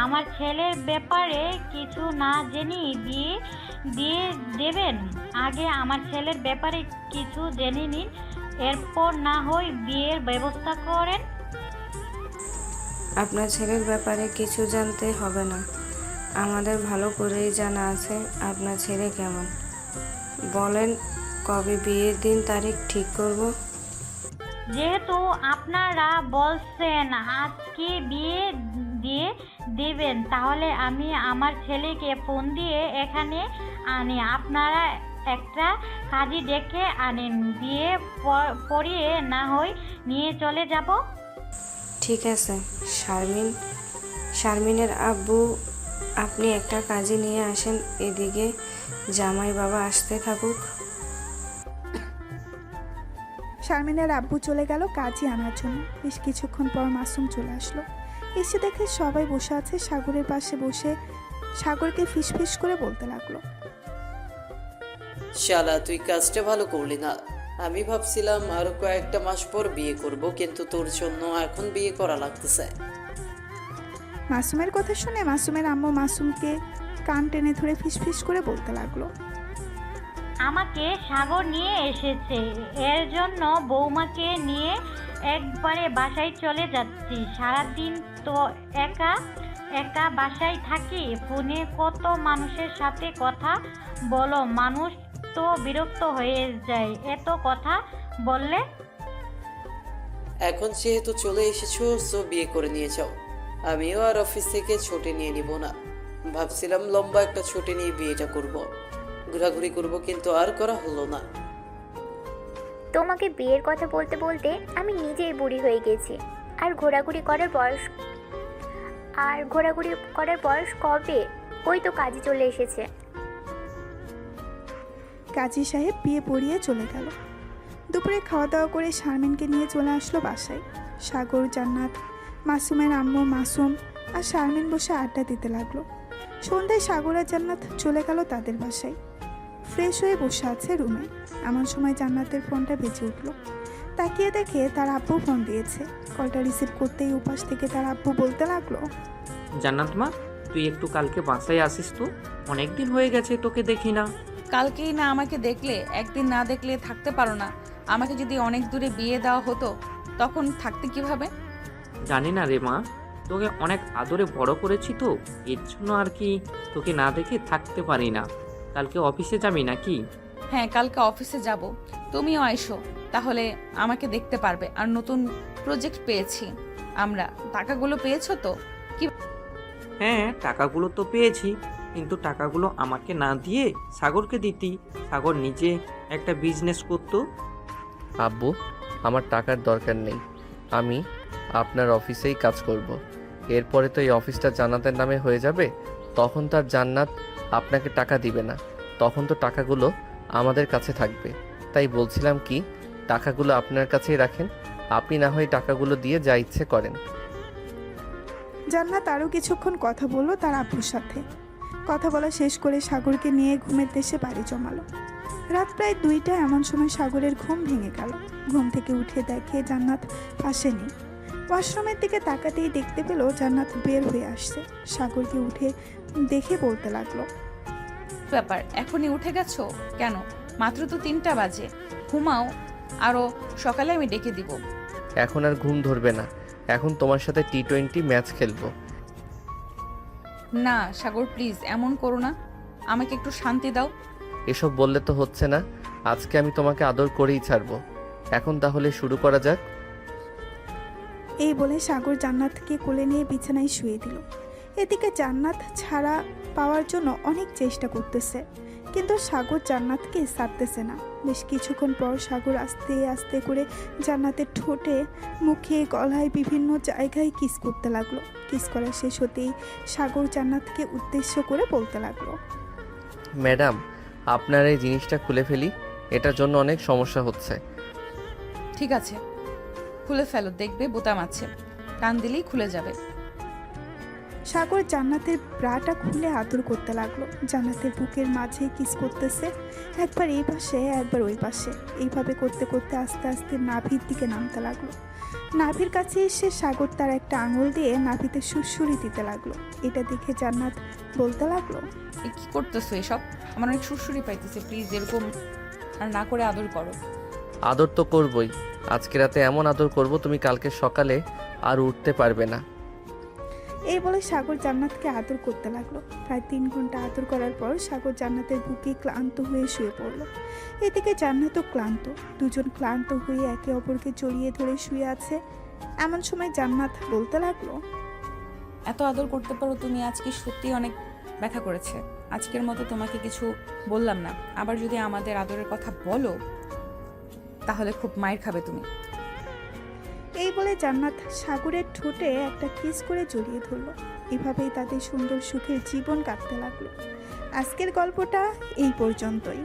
আমার ছেলের ব্যাপারে কিছু না জেনে বিয়ে দিয়ে দেবেন? আগে আমার ছেলের ব্যাপারে কিছু জেনে নিন, এরপর না হয় বিয়ের ব্যবস্থা করেন। আপনার ছেলের ব্যাপারে কিছু জানতে হবে না, আমাদের ভালো করেই জানা আছে আপনার ছেলে কেমন। বলেন কবে বিয়ের দিন তারিখ ঠিক করব? যেহেতু আপনারা বলছেন আজকে বিয়ে দিয়ে দেবেন, তাহলে আমি আমার ছেলেকে ফোন দিয়ে এখানে আনি। আপনারা একটা কাজী ডেকে আনেন, বিয়ে পড়িয়ে না হয় নিয়ে চলে যাব। ঠিক আছে শারমিনের আব্বু, আপনি একটা কাজে নিয়ে আসেন, এদিকে জামাই বাবা আসতে থাকুক। শারমিনের আব্বু চলে গেল কাজী আনার জন্য। বেশ কিছুক্ষণ পর মাসুম চলে আসলো। এসে দেখে সবাই বসে আছে। সাগরের পাশে বসে সাগরকে ফিসফিস করে বলতে লাগলো, শালা তুই কাজটা ভালো করলি না। আমি ভাবছিলাম আরো কয়েকটা মাস পর বিয়ে করব, কিন্তু তোর জন্য এখন বিয়ে করা লাগতেছে। মাসুমের কথা শুনে মাসুমের আম্মু মাসুমকে কান টেনে ধরে ফিসফিস করে বলতে লাগলো, আমাকে সাগর নিয়ে এসেছে, এর জন্য বৌমাকে নিয়ে একবারে বাসায় চলে যাচ্ছি। সারাদিন তো একা একা বাসায় থাকি, ফোনে কত মানুষের সাথে কথা বলো, মানুষ তো বিরক্ত হয়ে যায় এত কথা বললে। এখন যেহেতু চলে এসেছো সো বিয়ে করে নিয়ে যাও। আমিও আর অফিস থেকে ছুটি নিয়ে নিব না। ভাবছিলাম লম্বা একটা ছুটি নিয়ে বিয়েটা করব, ঘোরাঘুরি করব, কিন্তু আর করা হলো না। তোমাকে বিয়ের কথা বলতে বলতে আমি নিজেই বুড়ি হয়ে গেছি। আর ঘোরাঘুরি করার বয়স কবে? ওই তো কাজে চলে এসেছে। কাজী সাহেব বিয়ে পড়িয়ে চলে গেল। দুপুরে খাওয়া দাওয়া করে শারমিনকে নিয়ে চলে আসলো বাসায়। সাগর, জান্নাত, মাসুমের আম্মু মাসুম আর শারমিন বসে আড্ডা দিতে লাগলো। সন্ধ্যায় সাগর আর জান্নাত চলে গেল তাদের বাসায়। ফ্রেশ হয়ে বসে আছে রুমে। এমন সময় জান্নাতের ফোনটা বেজে উঠল। তাকিয়ে দেখে তার আব্বু ফোন দিয়েছে। কলটা রিসিভ করতেই উপাস থেকে তার আব্বু বলতে লাগলো, জান্নাত মা, তুই একটু কালকে বাসায় আসিস তো, অনেকদিন হয়ে গেছে তোকে দেখি না। কালকেই না আমাকে দেখলে, একদিন না দেখলে থাকতে পারো না। আমাকে যদি অনেক দূরে বিয়ে দেওয়া হতো তখন থাকতে কিভাবে? জানি না রে মা, তোকে অনেক আদরে বড় করেছি তো, এর জন্য আর কি তোকে না দেখে থাকতে পারি না। কালকে অফিসে যাবি নাকি? হ্যাঁ, কালকে অফিসে যাব, তুমিও আইসো, তাহলে আমাকে দেখতে পারবে। আর নতুন প্রজেক্ট পেয়েছি আমরা, টাকাগুলো পেয়েছো তো? কি? হ্যাঁ, টাকাগুলো তো পেয়েছি, কিন্তু টাকাগুলো আমাকে না দিয়ে সাগরকে দিতি, সাগর নিজে একটা বিজনেস করতো। আব্বু, আমার টাকার দরকার নেই, আমি আপনার অফিসেই কাজ করব। এরপরে তো এই অফিসটা জান্নাতের নামে হয়ে যাবে, তখন তার জান্নাত আপনাকে টাকা দিবে না, তখন তো টাকাগুলো আমাদের কাছে থাকবে। তাই বলছিলাম কি, টাকাগুলো আপনার কাছেই রাখেন, আপনি না হয় টাকাগুলো দিয়ে যা ইচ্ছে করেন। জান্নাত আরও কিছুক্ষণ কথা বললো তার আব্বুর সাথে। কথা বলা শেষ করে সাগরকে নিয়ে ঘুমের দেশে বাড়ি জমালো। রাত প্রায় 2টা। এমন সময় সাগরের ঘুম ভেঙে গেল। ঘুম থেকে উঠে দেখে জান্নাত পাশে নেই। ওয়াশরুমের দিকে তাকাতেই দেখতে পেল জান্নাত বের হয়ে আসছে। সাগরকে উঠে দেখে বলতে লাগলো, ব্যাপার, এখনই উঠে গেছো কেন? মাত্র তো 3টা বাজে, ঘুমাও, আরও সকালে আমি ডেকে দিব। এখন আর ঘুম ধরবে না, এখন তোমার সাথে T20 ম্যাচ খেলবো। না সাগর, প্লিজ এমন করো না, আমাকে একটু শান্তি দাও। এসব বললে তো হচ্ছে না, আজকে আমি তোমাকে আদর করেই ছাড়বো। এখন তাহলে শুরু করা যাক। এই বলে সাগর জান্নাতকে কোলে নিয়ে বিছানায় শুয়ে দিল। এদিকে জান্নাত ছাড়া পাওয়ার জন্য অনেক চেষ্টা করতেছে, কিন্তু সাগর জান্নাতকে ছাড়তেছে না। বেশ কিছুক্ষণ পর সাগর আস্তে আস্তে করে জান্নাতের ঠোঁটে, মুখে, গলায় বিভিন্ন জায়গায় কিস করতে লাগলো। কিস করা শেষ হতেই সাগর জান্নাতকে উদ্দেশ্য করে বলতে লাগলো, ম্যাডাম, আপনার এই জিনিসটা খুলে ফেলি, এটার জন্য অনেক সমস্যা হচ্ছে। ঠিক আছে, খুলে ফেলো, দেখবে বোতাম আছে, টান দিলেই খুলে যাবে। সাগর জান্নাতের ব্রাটা খুলে আদর করতে লাগলো। জান্নাতের বুকের মাঝে কিস করতেছে, একবার এই পাশে একবার ওই পাশে। এইভাবে করতে করতে আস্তে আস্তে নাভির দিকে নামতে লাগলো। নাভির কাছে এসে সাগর তার একটা আঙুল দিয়ে নাভিতে সুরসুরি দিতে লাগলো। এটা দেখে জান্নাত বলতে লাগলো, কি করতেছো এসব? আমার অনেক সুরসুরি পাইতেছে, প্লিজ এরকম আর না করে আদর করো। আদর তো করবই, আজকে রাতে এমন আদর করব তুমি কালকে সকালে আর উঠতে পারবে না। এই বলে সাগর জান্নাতকে আদর করতে লাগলো। প্রায় 3 ঘন্টা আদর করার পর সাগর জান্নাতের বুকে ক্লান্ত হয়ে শুয়ে পড়লো। এদিকে জান্নাতও ক্লান্ত। দুজন ক্লান্ত হয়ে একে অপরকে জড়িয়ে ধরে শুয়ে আছে। এমন সময় জান্নাত বলতে লাগলো, এত আদর করতে পারো তুমি, আজকে সত্যি অনেক ব্যথা করেছে। আজকের মতো তোমাকে কিছু বললাম না, আবার যদি আমাদের আদরের কথা বলো তাহলে খুব মায়ের খাবে তুমি। এই বলে জান্নাত সাগরের ঠোঁটে একটা কিস করে জড়িয়ে ধরলো। এভাবেই তাদের সুন্দর সুখের জীবন কাটতে লাগলো। আজকের গল্পটা এই পর্যন্তই।